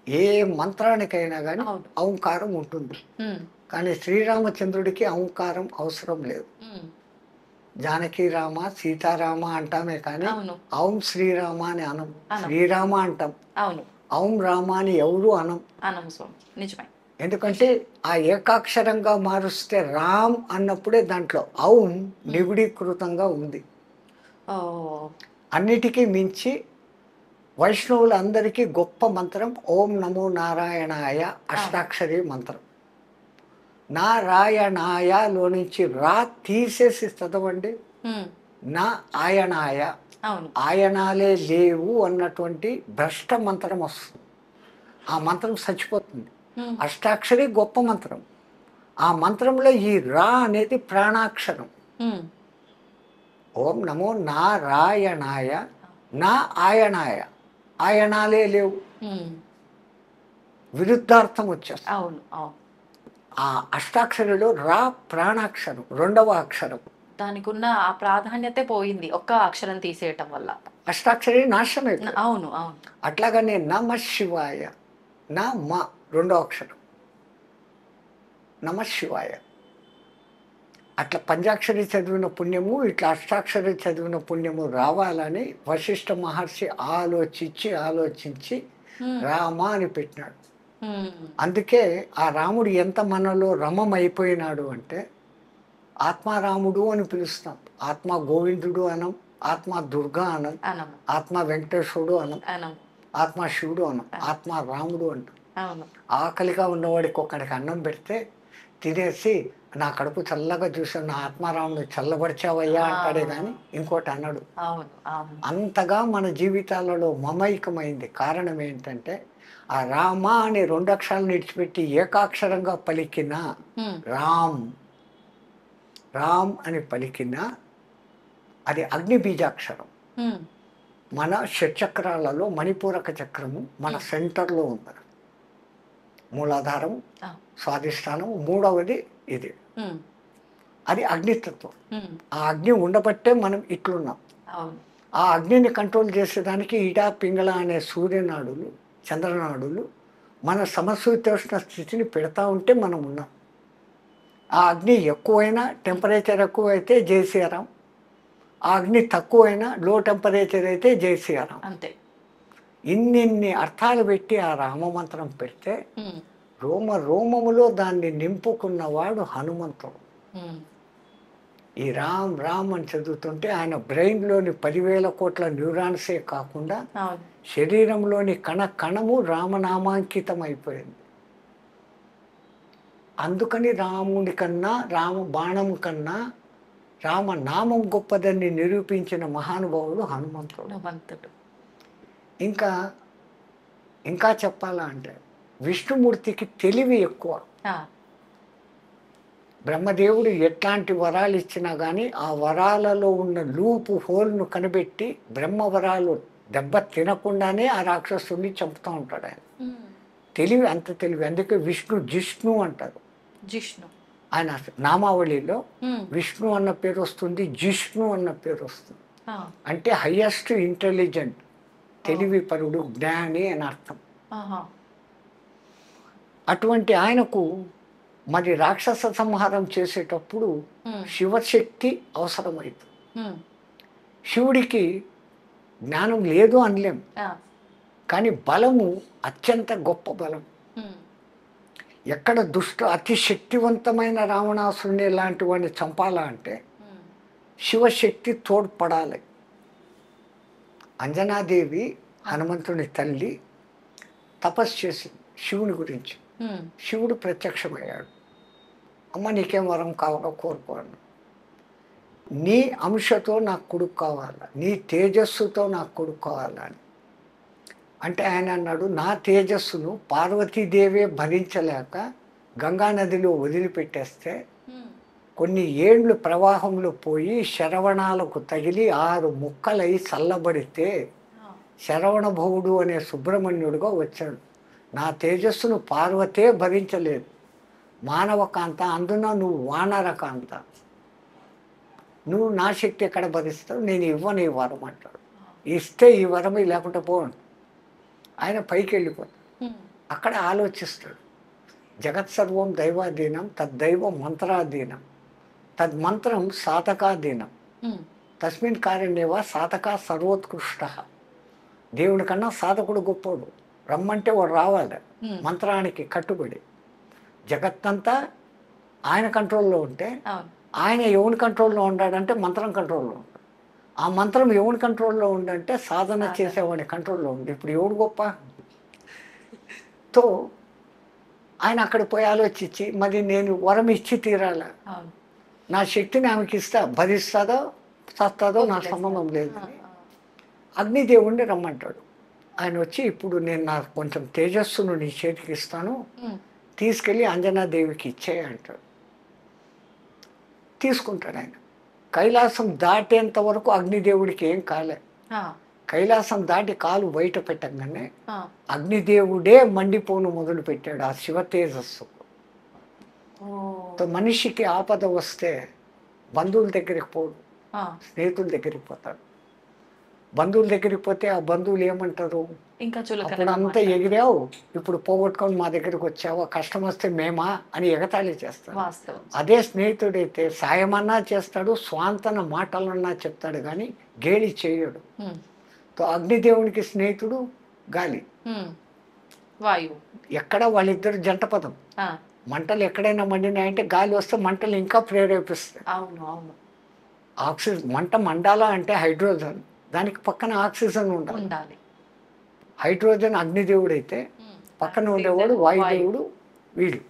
ఏ మంత్రానికైనా కానీ ఔంకారం ఉంటుంది. కానీ శ్రీరామచంద్రుడికి ఔంకారం అవసరం లేదు. జానకి రామ సీతారామ అంటామే కానీ ఔం శ్రీరామ అని అనం. శ్రీరామ అంటాం, ఔం రామ అని ఎవరు అనం. ఎందుకంటే ఆ ఏకాక్షరంగా మారుస్తే రామ్ అన్నప్పుడే దాంట్లో ఔం నిగుడీకృతంగా ఉంది. అన్నిటికీ మించి వైష్ణవులందరికీ గొప్ప మంత్రం ఓం నమో నారాయణాయ అష్టాక్షరి మంత్రం. నారాయణాయలో నుంచి రా తీసేసి చదవండి. నా ఆయనాయ, ఆయనాలే లేవు అన్నటువంటి భ్రష్ట మంత్రం వస్తుంది. ఆ మంత్రం చచ్చిపోతుంది. అష్టాక్షరి గొప్ప మంత్రం. ఆ మంత్రంలో ఈ రా అనేది ప్రాణాక్షరం. ఓం నమో నారాయణాయ, నా ఆయనాయ, ఆయనాలే లేవు, విరుద్ధార్థం వచ్చేస్తుంది. ఆ అష్టాక్షరిలో రా ప్రాణాక్షరం, 2వ అక్షరం. దానికి ఉన్న ఆ ప్రాధాన్యత పోయింది ఒక్క అక్షరం తీసేయటం వల్ల. అష్టాక్షరి నాశనం అయిపోయింది. అవును అవును. అట్లాగనే నమ శివాయ, నా మా 2వ అక్షరం నమ శివాయ. అట్లా పంచాక్షరి చదివిన పుణ్యము, ఇట్లా అష్టాక్షరి చదివిన పుణ్యము రావాలని వశిష్ఠ మహర్షి ఆలోచించి రామ అని పెట్టినాడు. అందుకే ఆ రాముడు ఎంత మనలో రమమైపోయినాడు అంటే ఆత్మారాముడు అని పిలుస్తాం. ఆత్మ గోవిందుడు అనం, ఆత్మ దుర్గా అనం, ఆత్మ వెంకటేశ్వరుడు అనం, ఆత్మ శివుడు అనం, ఆత్మ రాముడు అంటాం. ఆకలిగా ఉన్నవాడికి ఒకడికి అన్నం పెడితే తినేసి నా కడుపు చల్లగా చూసావు, నా ఆత్మారాముని చల్లబరిచావయ్యా అంటాడే కానీ ఇంకోటి అన్నాడు. అవును అవును అంతగా మన జీవితాలలో మమైకమైంది. కారణం ఏంటంటే ఆ రామ అనే 2 అక్షరాలను విడిచిపెట్టి ఏకాక్షరంగా పలికిన రామ్, రామ్ అని పలికిన అది అగ్ని బీజాక్షరం. మన షట్చక్రాలలో మణిపూరక చక్రము మన సెంటర్లో ఉంది. మూలాధారం, స్వాధిష్టానం, మూడవది ఇది. అది అగ్నితత్వం. ఆ అగ్ని ఉండబట్టే మనం ఇట్లున్నాం. ఆ అగ్నిని కంట్రోల్ చేసేదానికి ఇడా పింగళ అనే సూర్యనాడులు, చంద్రనాడులు మన సమశీతోష్ణ స్థితిని పెడతా ఉంటే మనం ఉన్నాం. ఆ అగ్ని ఎక్కువైనా, టెంపరేచర్ ఎక్కువైతే జై శ్రీరాం, ఆ అగ్ని తక్కువైనా లో టెంపరేచర్ అయితే జై శ్రీరాం. అంతే. ఇన్నిన్ని అర్థాలు పెట్టి ఆ రామమంత్రం పెడితే రోమ రోమములో దాన్ని నింపుకున్నవాడు హనుమంతుడు. ఈ రామ్ రామ్ అని చదువుతుంటే ఆయన బ్రెయిన్లోని 10,000 కోట్ల న్యూరాన్సే కాకుండా శరీరంలోని కణ కణము రామనామాంకితం అయిపోయింది. అందుకని రాముడి కన్నా, రామ బాణం కన్నా రామనామం గొప్పదని నిరూపించిన మహానుభావుడు హనుమంతుడు. ఇంకా చెప్పాలా అంటే విష్ణుమూర్తికి తెలివి ఎక్కువ. బ్రహ్మదేవుడు ఎట్లాంటి వరాలు ఇచ్చినా కానీ ఆ వరాలలో ఉన్న లూపు హోల్ను కనిపెట్టి బ్రహ్మవరాలు దెబ్బ తినకుండానే ఆ రాక్షసుని చంపుతూ ఉంటాడు ఆయన. తెలివి, అంత తెలివి. అందుకే జిష్ణు అంటారు. ఆయన నామావళిలో విష్ణు అన్న పేరు వస్తుంది, జిష్ణు అన్న పేరు వస్తుంది. అంటే హయ్యెస్ట్ ఇంటెలిజెంట్, తెలివి పరుడు, జ్ఞాని అని అర్థం. అటువంటి ఆయనకు మరి రాక్షస సంహారం చేసేటప్పుడు శివశక్తి అవసరమవుతుంది. శివుడికి జ్ఞానం లేదు అనలేం, కానీ బలము అత్యంత గొప్ప బలం. ఎక్కడ అతి శక్తివంతమైన రావణాసురుని లాంటి వాడిని చంపాలా అంటే శివశక్తి తోడ్పడాలి. అంజనాదేవి హనుమంతుని తల్లి తపస్సు చేసింది శివుని గురించి. శివుడు ప్రత్యక్షమయ్యాడు. అమ్మ నీకేం వరం కావాలో కోరుకోను, నీ అంశతో నాకు కొడుకు కావాలా, నీ తేజస్సుతో నాకు కొడుకు కావాలా అని. అంటే ఆయన అన్నాడు, నా తేజస్సును పార్వతీదేవే భరించలేక గంగానదిలో వదిలిపెట్టేస్తే కొన్ని ఏళ్ళు ప్రవాహంలో పోయి శరవణాలకు తగిలి 6 ముక్కలై చల్లబడితే శరవణభవుడు అనే సుబ్రహ్మణ్యుడుగా వచ్చాడు. నా తేజస్సును పార్వతే భరించలేదు, మానవకాంత, అందున నువ్వు వానరకాంత, నువ్వు నా శక్తి ఎక్కడ భరిస్తావు, నేను ఇవ్వను ఈ వరం అంటాడు. ఇస్తే ఈ వరం, లేకుంటే పోండి. ఆయన పైకి వెళ్ళిపోతాడు. అక్కడ ఆలోచిస్తాడు, జగత్ సర్వం దైవాధీనం, తద్దైవం మంత్రాధీనం, తద్మంత్రం సాధకాధీనం, తస్మిన్ కార్యనేవా సాధక సర్వోత్కృష్ట. దేవుడి కన్నా సాధకుడు గొప్పోడు. రమ్మంటే వాడు రావాలి, మంత్రానికి కట్టుబడి. జగత్తంతా ఆయన కంట్రోల్లో ఉంటే ఆయన ఎవరి కంట్రోల్లో ఉన్నాడంటే మంత్రం కంట్రోల్లో ఉంటాడు. ఆ మంత్రం ఎవరి కంట్రోల్లో ఉండంటే సాధన చేసేవాడి కంట్రోల్లో ఉంది. ఇప్పుడు ఎవడు గొప్ప? తో ఆయన అక్కడ పోయి ఆలోచించి, మరి నేను వరం ఇచ్చి తీరాలా, నా శక్తిని ఆమెకి ఇస్తా, భరిస్తుందో చస్తుందో నాకు సంబంధం లేదు. అగ్నిదేవుణ్ణి రమ్మంటాడు. ఆయన వచ్చి, ఇప్పుడు నేను నా కొంచెం తేజస్సును నీ చేతికి ఇస్తాను, తీసుకెళ్ళి అంజనాదేవికి ఇచ్చేయి అంటాడు. తీసుకుంటాడు ఆయన. కైలాసం దాటేంత వరకు అగ్నిదేవుడికి ఏం కాలే. కైలాసం దాటి కాలు బయట పెట్టగానే అగ్నిదేవుడే మండిపోను మొదలు పెట్టాడు ఆ శివ తేజస్సు. మనిషికి ఆపద వస్తే బంధువుల దగ్గరికి పోడు, స్నేహితుల దగ్గరికి పోతాడు. బంధువుల దగ్గరికి పోతే ఆ బంధువులు ఏమంటారు, అప్పుడు అంతా ఎగిరావు, ఇప్పుడు పోగొట్టుకొని మా దగ్గరికి వచ్చావు, కష్టం వస్తే మేమా అని ఎగతాళి చేస్తాడు. అదే స్నేహితుడైతే సాయమన్నా చేస్తాడు, స్వాంతన మాటలన్నా చెప్తాడు, కానీ గేలి చేయడు. అగ్నిదేవునికి స్నేహితుడు గాలి, వాయువు. ఎక్కడ వాళ్ళిద్దరు జంట పదం. మంటలు ఎక్కడైనా మండినాయంటే గాలి వస్తే మంటలు ఇంకా ప్రేరేపిస్తాయి. ఆక్సిజన్, మంట మండాలా అంటే హైడ్రోజన్, దానికి పక్కన ఆక్సిజన్ ఉండాలి. హైడ్రోజన్ అగ్నిదేవుడు అయితే పక్కన ఉండేవాడు వాయుదేవుడు వీడు.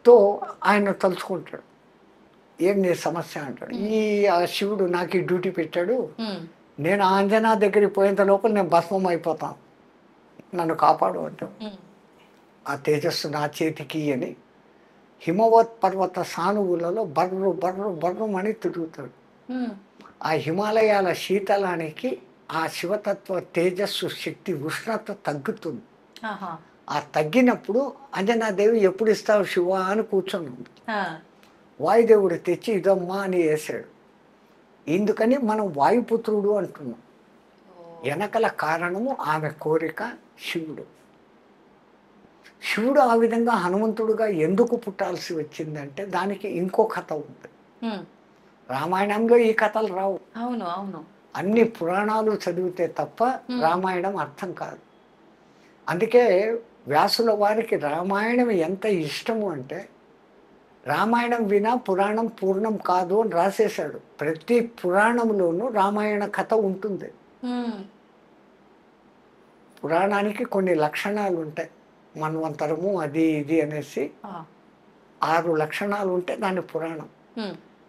తో ఆయన తలుచుకుంటాడు, ఏం నీ సమస్య అంటాడు. ఆ శివుడు నాకు ఈ డ్యూటీ పెట్టాడు, నేను ఆంజనా దగ్గరికి పోయేంత లోపల నేను భస్మం అయిపోతాను, నన్ను కాపాడు అంటాడు. ఆ తేజస్సు నా చేతికి అని హిమవత్ పర్వత సానువులలో బర్రు బర్రు బర్రు అని తిరుగుతాడు. ఆ హిమాలయాల శీతలానికి ఆ శివతత్వ తేజస్సు శక్తి ఉష్ణత తగ్గుతుంది. ఆ తగ్గినప్పుడు అంజనాదేవి ఎప్పుడు ఇస్తావు శివ అని కూర్చొని ఉంది. వాయుదేవుడు తెచ్చి ఇదమ్మా అని వేసాడు. ఎందుకని మనం వాయుపుత్రుడు అంటున్నాం. వెనకల కారణము ఆమె కోరిక శివుడు. శివుడు ఆ విధంగా హనుమంతుడుగా ఎందుకు పుట్టాల్సి వచ్చిందంటే దానికి ఇంకో కథ ఉంది. రామాయణంలో ఈ కథలు రావు. అవును అవును, అన్ని పురాణాలు చదివితే తప్ప రామాయణం అర్థం కాదు. అందుకే వ్యాసుల వారికి రామాయణం ఎంత ఇష్టము అంటే రామాయణం వినా పురాణం పూర్ణం కాదు అని రాసేశాడు. ప్రతి పురాణంలోనూ రామాయణ కథ ఉంటుంది. పురాణానికి కొన్ని లక్షణాలు ఉంటాయి. మన్వంతరము అది ఇది అనేసి 6 లక్షణాలు ఉంటే దాని పురాణం.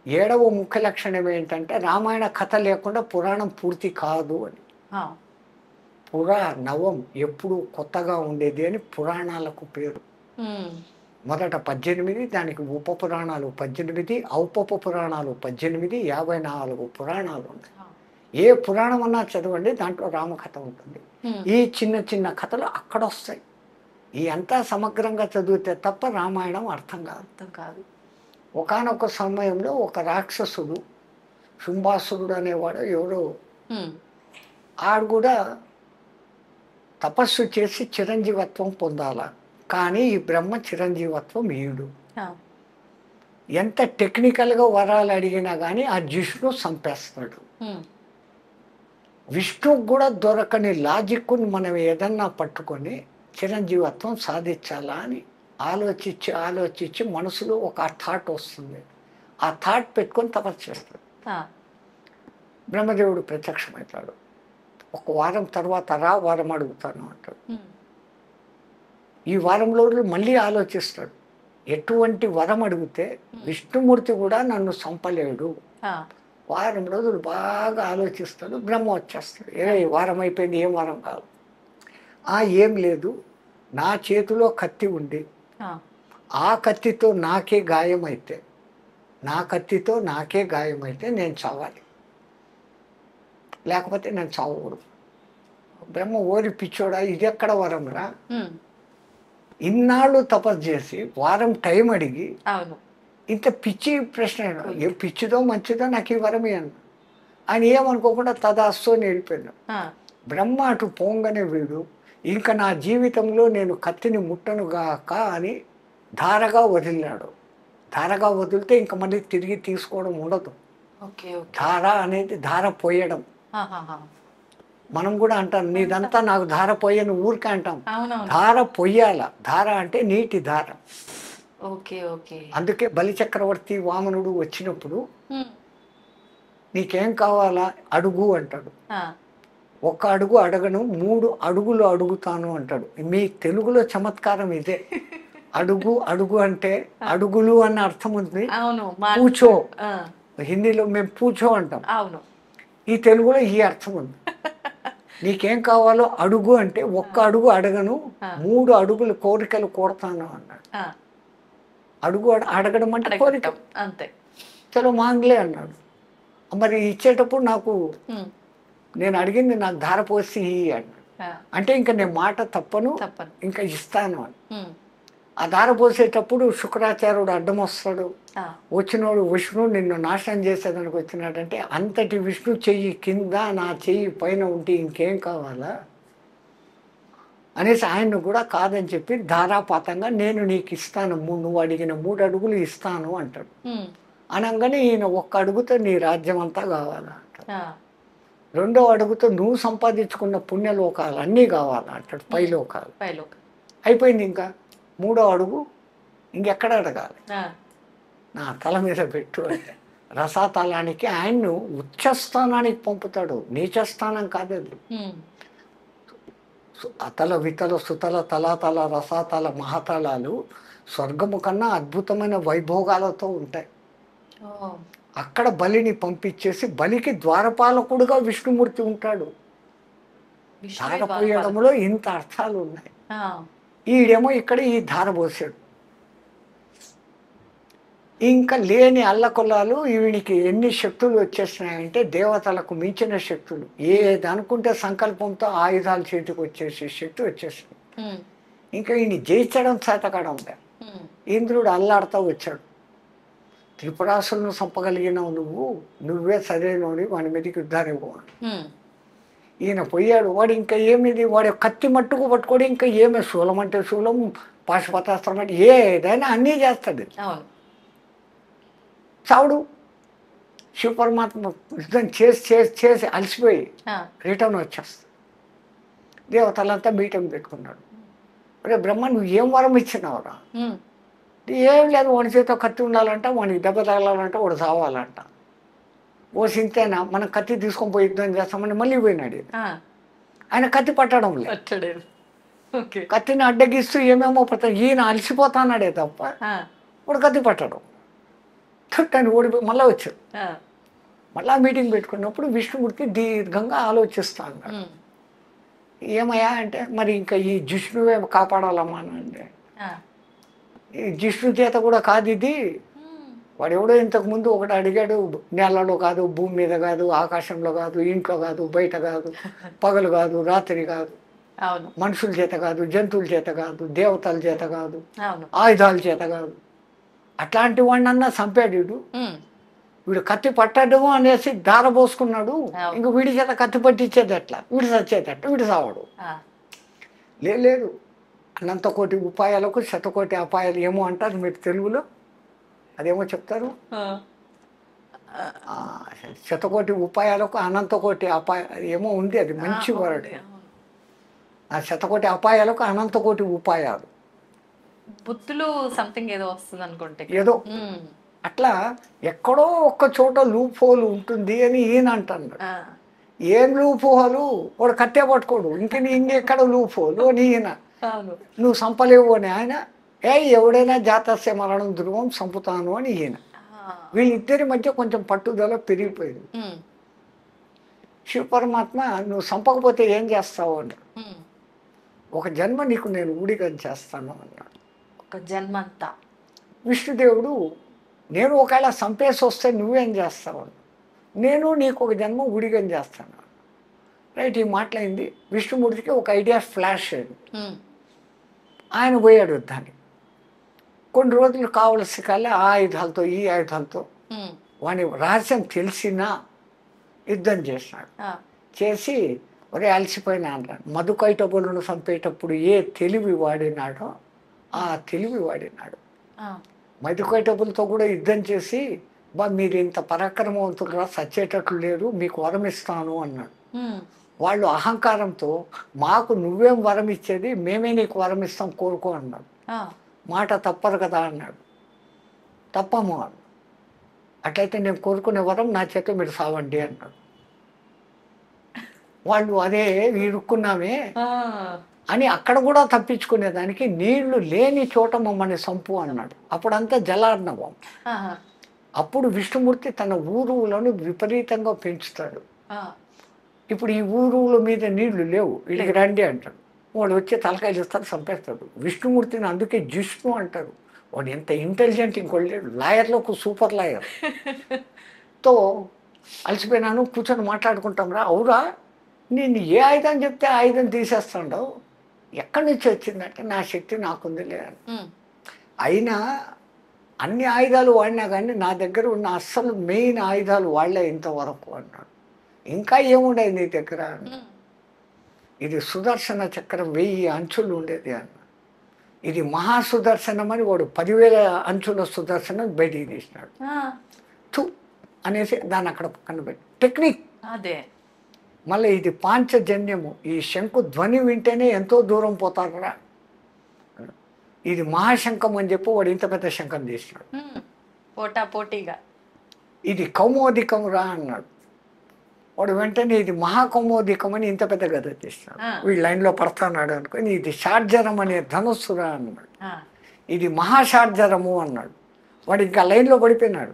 7వ ముఖ్య లక్షణం ఏంటంటే రామాయణ కథ లేకుండా పురాణం పూర్తి కాదు అని. నవం ఎప్పుడు కొత్తగా ఉండేది అని పురాణాలకు పేరు. మొదట 18, దానికి ఉప పురాణాలు 18, ఔపప పురాణాలు 18, 54 పురాణాలు ఉన్నాయి. ఏ పురాణం అన్నా చదవండి, దాంట్లో రామకథ ఉంటుంది. ఈ చిన్న చిన్న కథలు అక్కడ వస్తాయి. ఈ అంతా సమగ్రంగా చదివితే తప్ప రామాయణం అర్థం కాదు. ఒకానొక సమయంలో ఒక రాక్షసుడు శుంభాసురుడు అనేవాడు ఎవరో, ఆడు కూడా తపస్సు చేసి చిరంజీవత్వం పొందాల. కానీ ఈ బ్రహ్మ చిరంజీవత్వం ఈడు. ఎంత టెక్నికల్గా వరాలు అడిగినా కానీ ఆ జిష్ణు చంపేస్తాడు. విష్ణుకు కూడా దొరకని లాజిక్ను మనం ఏదన్నా పట్టుకొని చిరంజీవత్వం సాధించాలా అని ఆలోచించి మనసులో ఒక థాట్ వస్తుంది. ఆ థాట్ పెట్టుకొని తపస్సు చేస్తాడు. బ్రహ్మదేవుడు ప్రత్యక్షమవుతాడు. ఒక వారం తర్వాత వారం అడుగుతాను అంటాడు. ఈ వారం రోజులు మళ్ళీ ఆలోచిస్తాడు. ఎటువంటి వరం అడిగితే విష్ణుమూర్తి కూడా నన్ను చంపలేడు. వారం రోజులు బాగా ఆలోచిస్తాడు. బ్రహ్మ వచ్చేస్తాడు. వారం అయిపోయింది, ఏం వారం కాదు. ఏం లేదు, నా చేతిలో కత్తి ఉండి ఆ కత్తితో నాకే గాయమైతే నేను చావాలి, లేకపోతే నేను చావకూడదు. బ్రహ్మ ఓరి పిచ్చోడా, ఇది ఎక్కడ వరంరా? ఇన్నాళ్ళు తపస్సు చేసి వారం టైం అడిగి ఇంత పిచ్చి ప్రశ్న, ఏ పిచ్చిదో మంచిదో నాకు ఈ వరమే అన్న. ఆయన ఏమనుకోకుండా తదాస్తు అని వెళ్ళిపోయాడు. బ్రహ్మ అటు పోంగానే వీడు ఇంకా నా జీవితంలో నేను కత్తిని ముట్టనుగాక అని ధారగా వదిలినాడు. ధారగా వదిలితే ఇంకా మళ్ళీ తిరిగి తీసుకోవడం ఉండదు. ధార అనేది ధార పోయడం. మనం కూడా అంటాం నీదంతా నాకు ధార పోయని ఊరికే అంటాం. ధార పొయ్యాల. ధార అంటే నీటి ధార. అందుకే బలిచక్రవర్తి వామనుడు వచ్చినప్పుడు నీకేం కావాలా అడుగు అంటాడు. 1 అడుగు అడగను, 3 అడుగులు అడుగుతాను అంటాడు. మీ తెలుగులో చమత్కారం ఇదే. అడుగు అంటే అడుగులు అన్న అర్థం ఉంది. పూచో, హిందీలో మేము పూచో అంటాం. ఈ తెలుగులో ఈ అర్థం ఉంది. నీకేం కావాలో అడుగు అంటే 1 అడుగు అడగను, 3 అడుగులు కోరికలు కోరుతాను అన్నాడు. అడుగు అడగడం అంటే కోరిక అంతే. చలో మాంగ్లే అన్నాడు. మరి ఇచ్చేటప్పుడు నాకు నేను అడిగింది నాకు ధార పోసి అన్నాడు. అంటే ఇంకా నేను మాట తప్పను, ఇంకా ఇస్తాను అని. ఆ ధార పోసేటప్పుడు శుక్రాచార్యుడు అడ్డం వస్తాడు. వచ్చినోడు విష్ణు నిన్ను నాశనం చేసేదానికి వచ్చినాడంటే అంతటి విష్ణు చెయ్యి కింద నా చెయ్యి పైన ఉంటే ఇంకేం కావాలా అనేసి ఆయన్ను కూడా కాదని చెప్పి ధారాపాతంగా నేను నీకు ఇస్తాను, నువ్వు అడిగిన 3 అడుగులు ఇస్తాను అంటాడు. అనగానే ఈయన 1 అడుగుతో నీ రాజ్యం అంతా కావాలా అంటాడు. 2వ అడుగుతో నువ్వు సంపాదించుకున్న పుణ్యలోకాలు అన్నీ కావాలా అంటాడు. పైలోకాలు అయిపోయింది. ఇంకా 3వ అడుగు ఇంకెక్కడ అడగాలి? నా తల మీద పెట్టు అంటే రసాతలానికి ఆయన్ను ఉచ్చస్థానానికి పంపుతాడు. నీచస్థానం కాదది. అతల వితల సుతల తలాతల రసాతల మహాతలాలు స్వర్గము కన్నా అద్భుతమైన వైభోగాలతో ఉంటాయి. ఓ, అక్కడ బలిని పంపించేసి బలికి ద్వారపాలకుడుగా విష్ణుమూర్తి ఉంటాడు. విష్ణువే ధార బాలపాల. పోయడంలో ఇంత అర్థాలు ఉన్నాయి. ఆ, ఈడేమో ఇక్కడ ఈ ధార పోసాడు. ఇంకా లేని అల్లకొల్లాలు ఈవినికి ఎన్ని శక్తులు వచ్చేసినాయంటే దేవతలకు మించిన శక్తులు. ఏది అనుకుంటే సంకల్పంతో ఆయుధాలు చేతికి వచ్చేసి శక్తి వచ్చేసింది. ఉమ్, ఇంకా ఈయన జయించడం చేతకాడం లే. ఉమ్, ఇంద్రుడు అల్లాడుతూ వచ్చాడు. త్రిపురాసులను చంపగలిగినావు నువ్వే సరైనోడి, వాడి మీదకి యుద్ధానికి పోవాలి. ఉమ్, ఈయన పోయాడు. వాడు ఇంకా ఏమిది, వాడు కత్తి మట్టుకు పట్టుకోడు. ఇంకా ఏమి శూలం అంటే శూలం, పాశుపతాస్త్రం అంటే ఏదైనా అన్నీ చేస్తాడు. అవును. చావుడు. శివపరమాత్మ యుద్ధం చేసి చేసి చేసి అలసిపోయి ఆ, రిటర్న్ వచ్చేస్తాడు. దేవతలంతా మీటింగ్ పెట్టుకున్నాడు. అరే బ్రహ్మ, నువ్వు ఏం వరం ఇచ్చినావురా? ఉమ్, ఏం లేదు, వాడి చేతితో కత్తి ఉండాలంట, వాడికి దెబ్బ తగలాలంట, వాడు చావాలంట. ఓ సింతేనా, మనం కత్తి తీసుకొని పోయి యుద్ధం చేస్తామని మళ్ళీ పోయినాడు. ఆ, ఆయన కత్తి పట్టడం లేదు. పట్టలేదు. ఓకే. కత్తిని అడ్డగిస్తూ ఏమేమో పడతాడు. ఈయన అలసిపోతానాడే తప్ప ఆ, వాడు కత్తి పట్టడం. తను ఓడిపోయి మళ్ళీ వచ్చాడు. ఆ, మళ్ళా మీటింగ్ పెట్టుకున్నప్పుడు విష్ణుమూర్తి దీర్ఘంగా ఆలోచిస్తా అన్నాడు. ఉమ్, ఏమయ్యా అంటే, మరి ఇంకా ఈ జిష్ణువే కాపాడాలమ్మా అంటే, ఆ, ఈ జిష్ణు చేత కూడా కాదు ఇది. ఉమ్, వాడు ఎవడో ఇంతకుముందు ఒకటి అడిగాడు, నేలలో కాదు, భూమి మీద కాదు, ఆకాశంలో కాదు, ఇంట్లో కాదు, బయట కాదు, పగలు కాదు, రాత్రి కాదు, అవును, మనుషుల చేత కాదు, జంతువుల చేత కాదు, దేవతల చేత కాదు, అవును. ఆయుధాల చేత కాదు. అట్లాంటి వాడినన్నా చంపాడు వీడు. ఉమ్, వీడు కత్తి పట్టడు అనేసి దార పోసుకున్నాడు. అవును. ఇంక వీడి చేత కత్తి పట్టించేది ఎట్లా, వీడు చచ్చేదట్లా, వీడు సావాడు. ఆ, లేదు, అనంత కోటి ఉపాయాలకు శతకోటి అపాయాలు ఏమో అంటారు మీరు తెలుగులో. అదేమో చెప్తారు, ఆ, ఆ, శతకోటి ఉపాయాలకు అనంత కోటి అపాయ ఏమో ఉంది. అది మంచి వర్డ్. అవును. ఆ శతకోటి అపాయాలకు అనంత కోటి ఉపాయాలు బుద్ధులు సంథింగ్ ఏదో వస్తుంది అనుకుంటే. ఏదో ఉమ్, అట్లా ఎక్కడో ఒక్క చోట లూప్ హోల్ ఉంటుంది అని ఈయన అంటున్నాడు. ఆ, ఏం లూప్ హోలు, వాడు కట్టే పట్టుకోడు. ఇంకెక్కడ లూప్ హోలు అని ఈయన. అవును. నువ్వు సంపలేవు అని ఆయన. ఎవడైనా జాతస్య మరణం ధ్రువం సంపుతాను అని ఈయన. ఆ, వీళ్ళిద్దరి మధ్య కొంచెం పట్టుదల పెరిగిపోయింది. ఉమ్, శివపరమాత్మ, నువ్వు సంపకపోతే ఏం చేస్తావు అన్నాడు. ఉమ్, ఒక జన్మ నీకు నేను ఊడిగం చేస్తాను అన్నాడు. ఒక జన్మంతా. విష్ణుదేవుడు, నేను ఒకవేళ సంపేసి వస్తే నువ్వేం చేస్తావు అన్నాడు. నేను నీకు ఒక జన్మ ఊడిగం చేస్తాను. రైట్, ఈ మాటలైంది. విష్ణుమూర్తికి ఒక ఐడియా ఫ్లాష్ అయింది. ఉమ్, ఆయన పోయాడు యుద్ధానికి. కొన్ని రోజులు కావలసి కల్లా ఆ ఆయుధాలతో ఈ ఆయుధాలతో ఉమ్, వాని రహస్యం తెలిసినా యుద్ధం చేసినాడు. ఆ, చేసి ఒరే అలసిపోయినా అన్నాడు. మధుకైటబులను చంపేటప్పుడు ఏ తెలివి వాడినాడో ఆ తెలివి వాడినాడు. ఆ, మధుకైటబులతో కూడా యుద్ధం చేసి, మీరు ఇంత పరాక్రమవంతులుగా సచ్చేటట్లు లేరు, మీకు వరం ఇస్తాను అన్నాడు. ఉమ్, వాళ్ళు అహంకారంతో, మాకు నువ్వేం వరం ఇచ్చేది, మేమే నీకు వరం ఇస్తాం, కోరుకో అన్నాడు. ఆ, మాట తప్పదు కదా అన్నాడు. తప్పము అన్నాడు. అట్లయితే నేను కోరుకునే వరం నా చేత మీరు సావండి అన్నాడు. వాళ్ళు అదే ఇరుక్కున్నామే ఆ, అని అక్కడ కూడా తప్పించుకునేదానికి నీళ్లు లేని చోట మమ్మల్ని సంపు అన్నాడు. అప్పుడంతా జలార్ణవం. ఆహా, అప్పుడు విష్ణుమూర్తి తన ఊరువులను విపరీతంగా పెంచుతాడు. ఆ, ఇప్పుడు ఈ ఊరువుల మీద నీళ్లు లేవు, వీళ్ళకి రండి అంటాడు. వాడు వచ్చి తలకాయలు ఇస్తాడు, చంపేస్తాడు. విష్ణుమూర్తిని అందుకే జిష్ణు అంటారు. వాడు ఎంత ఇంటెలిజెంట్, ఇంకోటి లేడు. లాయర్లకు సూపర్ లాయర్. తో అలసిపోయినాను, కూర్చొని మాట్లాడుకుంటాం రా. అవురా, నేను ఏ ఆయుధం చెప్తే ఆయుధం తీసేస్తాడో, ఎక్కడి నుంచి వచ్చిందంటే నా శక్తి నాకుంది లేదు. ఉమ్, అయినా అన్ని ఆయుధాలు వాడినా కానీ నా దగ్గర ఉన్న అస్సలు మెయిన్ ఆయుధాలు వాళ్ళే ఇంతవరకు అన్నాడు. ఇంకా ఏముండేది నీ దగ్గర? ఉమ్, ఇది సుదర్శన చక్రం 1000 అంచులు ఉండేది అన్న. ఇది మహాసుదర్శనం అని వాడు 10,000 అంచుల సుదర్శనం బయటికి తీసినాడు. ఆ, తు అనేసి దాన్ని అక్కడ పక్కన పెట్టి టెక్నిక్. అదే. మళ్ళీ ఇది పాంచజన్యము. ఈ శంకు ధ్వని వింటేనే ఎంతో దూరం పోతారా. ఇది మహాశంఖం అని చెప్పి వాడు ఇంత పెద్ద శంఖం తీసినాడు. ఉమ్, పోటా పోటీగా. ఇది కౌమోదికం రా అన్నాడు. వాడు వెంటనే ఇది మహాకౌమోదికం అని ఇంత పెద్ద గద తీసినాడు. వీడు లైన్లో పడుతున్నాడు అనుకొని ఇది షార్జరం అనే ధనుస్సురా అన్నాడు. ఆ, ఇది మహాశార్జరము అన్నాడు. వాడు ఇంకా లైన్లో పడిపోయినాడు.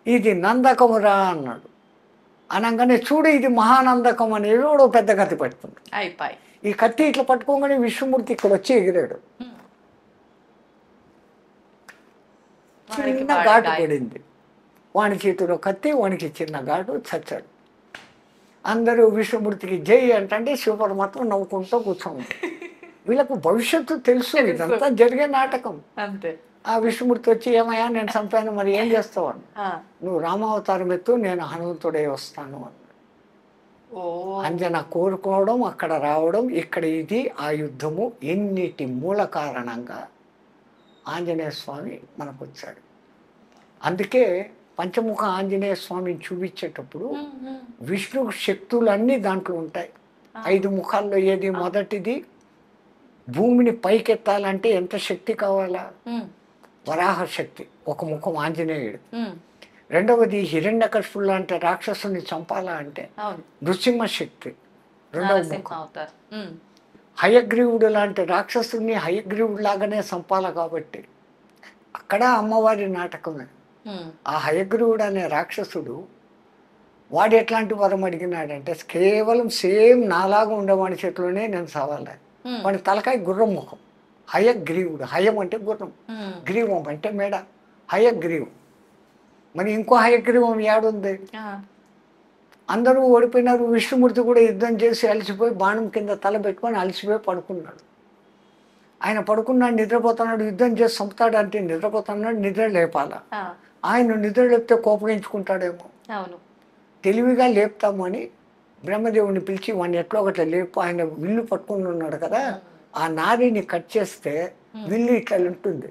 ఇది నందకమురా అన్నాడు. అనగానే చూడు ఇది మహానందకం అనేది కూడా పెద్ద కత్తి పట్టుకుంది. అయిపోయి ఈ కత్తి ఇట్లా పట్టుకోగానే విష్ణుమూర్తి ఇక్కడ వచ్చి ఎగిరాడు. చిన్న ఘాటు పడింది. వాని చేతిలో కత్తి, వానికి చిన్న ఘాటు, చచ్చాడు. అందరూ విష్ణుమూర్తికి జై అంటే శివపరమాత్మ నవ్వుకుంటూ కూర్చోండి. వీళ్ళకు భవిష్యత్తు తెలుసు, ఇదంతా జరిగే నాటకం. అంతే. ఆ విష్ణుమూర్తి వచ్చి ఏమయ్యా నేను చంపాను, మరి ఏం చేస్తావు అని. నువ్వు రామావతారం ఎత్తు, నేను హనుమంతుడే వస్తాను అన్నాడు. అంజన కోరుకోవడం, అక్కడ రావడం, ఇక్కడ ఇది ఆ యుద్ధము, ఎన్నిటి మూల కారణంగా ఆంజనేయ స్వామి మనకు వచ్చాడు. అందుకే పంచముఖ ఆంజనేయ స్వామిని చూపించేటప్పుడు విష్ణు శక్తులన్నీ దాంట్లో ఉంటాయి. 5 ముఖాల్లో ఏది మొదటిది, భూమిని పైకెత్తాలంటే ఎంత శక్తి కావాలా? వరాహ శక్తి, ఒక ముఖం ఆంజనేయుడు. రెండవది హిరణ్యకశిపుడు లాంటి రాక్షసుని చంపాలా అంటే నృసింహ శక్తి, రెండవ ముఖం. హయగ్రీవుడు లాంటి రాక్షసుని హయగ్రీవుడు లాగానే చంపాల కాబట్టి అక్కడ అమ్మవారి నాటకమే. ఆ హయగ్రీవుడు అనే రాక్షసుడు వాడు ఎట్లాంటి వరం అడిగినాడంటే కేవలం సేమ్ నాలాగా ఉండేవాడి చేతిలోనే నేను చావాలి. వాడి తలకాయ గుర్రం ముఖం, హయగ్రీవుడు. హయం అంటే గుర్రం, గ్రీవం అంటే మేడ, హయగ్రీవం. మరి ఇంకో హయగ్రీవం ఏడుంది? అందరూ ఓడిపోయినారు. విష్ణుమూర్తి కూడా యుద్ధం చేసి అలసిపోయి బాణం కింద తల పెట్టుకొని అలసిపోయి పడుకున్నాడు. ఆయన పడుకున్నాడు, నిద్రపోతున్నాడు. యుద్ధం చేసి చంపుతాడు అంటే నిద్రపోతున్నాడు, నిద్ర లేపాల. ఆయన నిద్ర లేపితే కోపగించుకుంటాడేమో, తెలివిగా లేపుతాము అని బ్రహ్మదేవుని పిలిచి వాడిని ఎట్లా ఒకట్లా లేపు. ఆయన విల్లు పట్టుకుని ఉన్నాడు కదా, ఆ నారిని కట్ చేస్తే విల్లు ఇట్లా ఉంటుంది.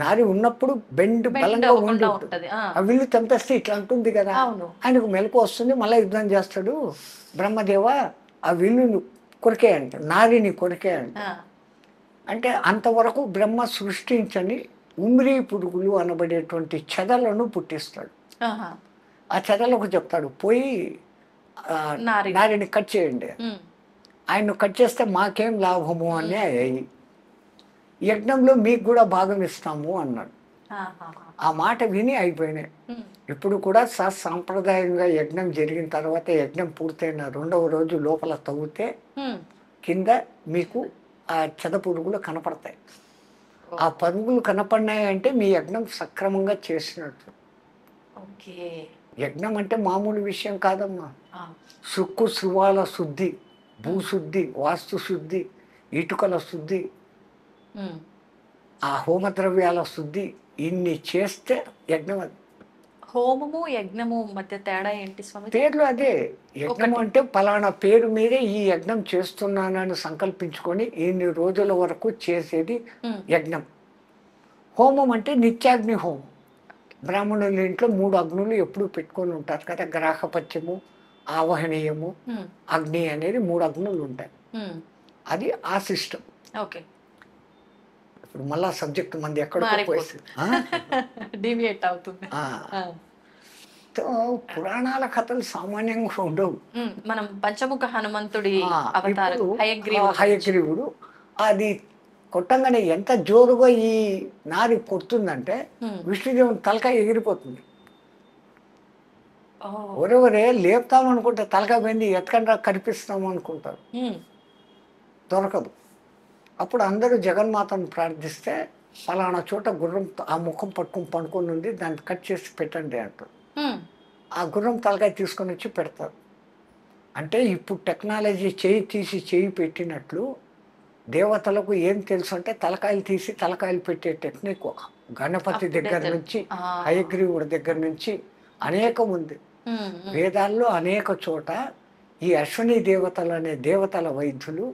నారి ఉన్నప్పుడు బెండ్ బలంగా ఉండి ఉంటుంది. ఆ విల్లు తెంపేస్తే ఇట్లా ఉంటుంది కదా, ఆయనకు మెలకు వస్తుంది. మళ్ళీ యుద్ధం చేస్తాడు. బ్రహ్మదేవ ఆ విల్లుని కొరికే అంట, నారిని కొరికే అంట. అంటే అంతవరకు బ్రహ్మ సృష్టించని ఉమ్రీ పురుగులు అనబడేటువంటి చెదలను పుట్టిస్తాడు. ఆ చెదలకు చెప్తాడు పోయి నారిని కట్ చేయండి. ఆయన్ను కట్ చేస్తే మాకేం లాభము అని అయ్యి యజ్ఞంలో మీకు కూడా భాగం ఇస్తాము అన్నాడు. ఆ మాట విని అయిపోయినాయి. ఇప్పుడు కూడా సాంప్రదాయంగా యజ్ఞం జరిగిన తర్వాత, యజ్ఞం పూర్తయిన 2వ రోజు లోపల తవ్వితే కింద మీకు ఆ చెద పురుగులు కనపడతాయి. ఆ పరుగులు కనపడినాయి అంటే మీ యజ్ఞం సక్రమంగా చేసినట్టు. యజ్ఞం అంటే మామూలు విషయం కాదమ్మా. సుక్కు శృవాల శుద్ధి, భూశుద్ధి, వాస్తు శుద్ధి, ఇటుకల శుద్ధి, ఆ హోమద్రవ్యాల శుద్ధి, ఇన్ని చేస్తే యజ్ఞం. అది హోమము యజ్ఞము మధ్య తేడా ఏంటి స్వామి? పేర్లు అదే. యజ్ఞం అంటే పలానా పేరు మీదే ఈ యజ్ఞం చేస్తున్నానని సంకల్పించుకొని ఇన్ని రోజుల వరకు చేసేది యజ్ఞం. హోమం అంటే నిత్యాగ్ని హోమం. బ్రాహ్మణుల ఇంట్లో 3 అగ్నులు ఎప్పుడు పెట్టుకొని ఉంటారు కదా, గ్రాహపత్యము, ఆవహనీయము, అగ్ని అనేది 3 అగ్నులు ఉంటాయి. అది ఆ సిస్టమ్. ఓకే, ఇప్పుడు మళ్ళా సబ్జెక్ట్ మంది ఎక్కడో డివియేట్ అవుతుంది. పురాణాల కథలు సామాన్యంగా ఉండవు. మనం పంచముఖ హనుమంతుడి అవతారం హయగ్రీవుడు అది కొట్టంగానే ఎంత జోరుగా ఈ నారి కొడుతుందంటే విష్ణుదేవుని తలకాయ ఎగిరిపోతుంది. ఒరెవరే లేపుతాం అనుకుంటే తలకాయ పోయింది, ఎత్తుకంటే కనిపిస్తాము అనుకుంటారు, దొరకదు. అప్పుడు అందరూ జగన్మాతను ప్రార్థిస్తే ఫలానా చోట గుర్రం ఆ ముఖం పట్టుకొని ఉంది, దాన్ని కట్ చేసి పెట్టండి అంటారు. ఆ గుర్రం తలకాయ తీసుకొని వచ్చి పెడతారు. అంటే ఇప్పుడు టెక్నాలజీ చేయి తీసి చేయి పెట్టినట్లు దేవతలకు ఏం తెలుసు అంటే తలకాయలు తీసి తలకాయలు పెట్టే టెక్నిక్ గణపతి దగ్గర నుంచి హయగ్రీవుడి దగ్గర నుంచి అనేకం ఉంది. వేదాల్లో అనేక చోట ఈ అశ్విని దేవతలు అనే దేవతల వైద్యులు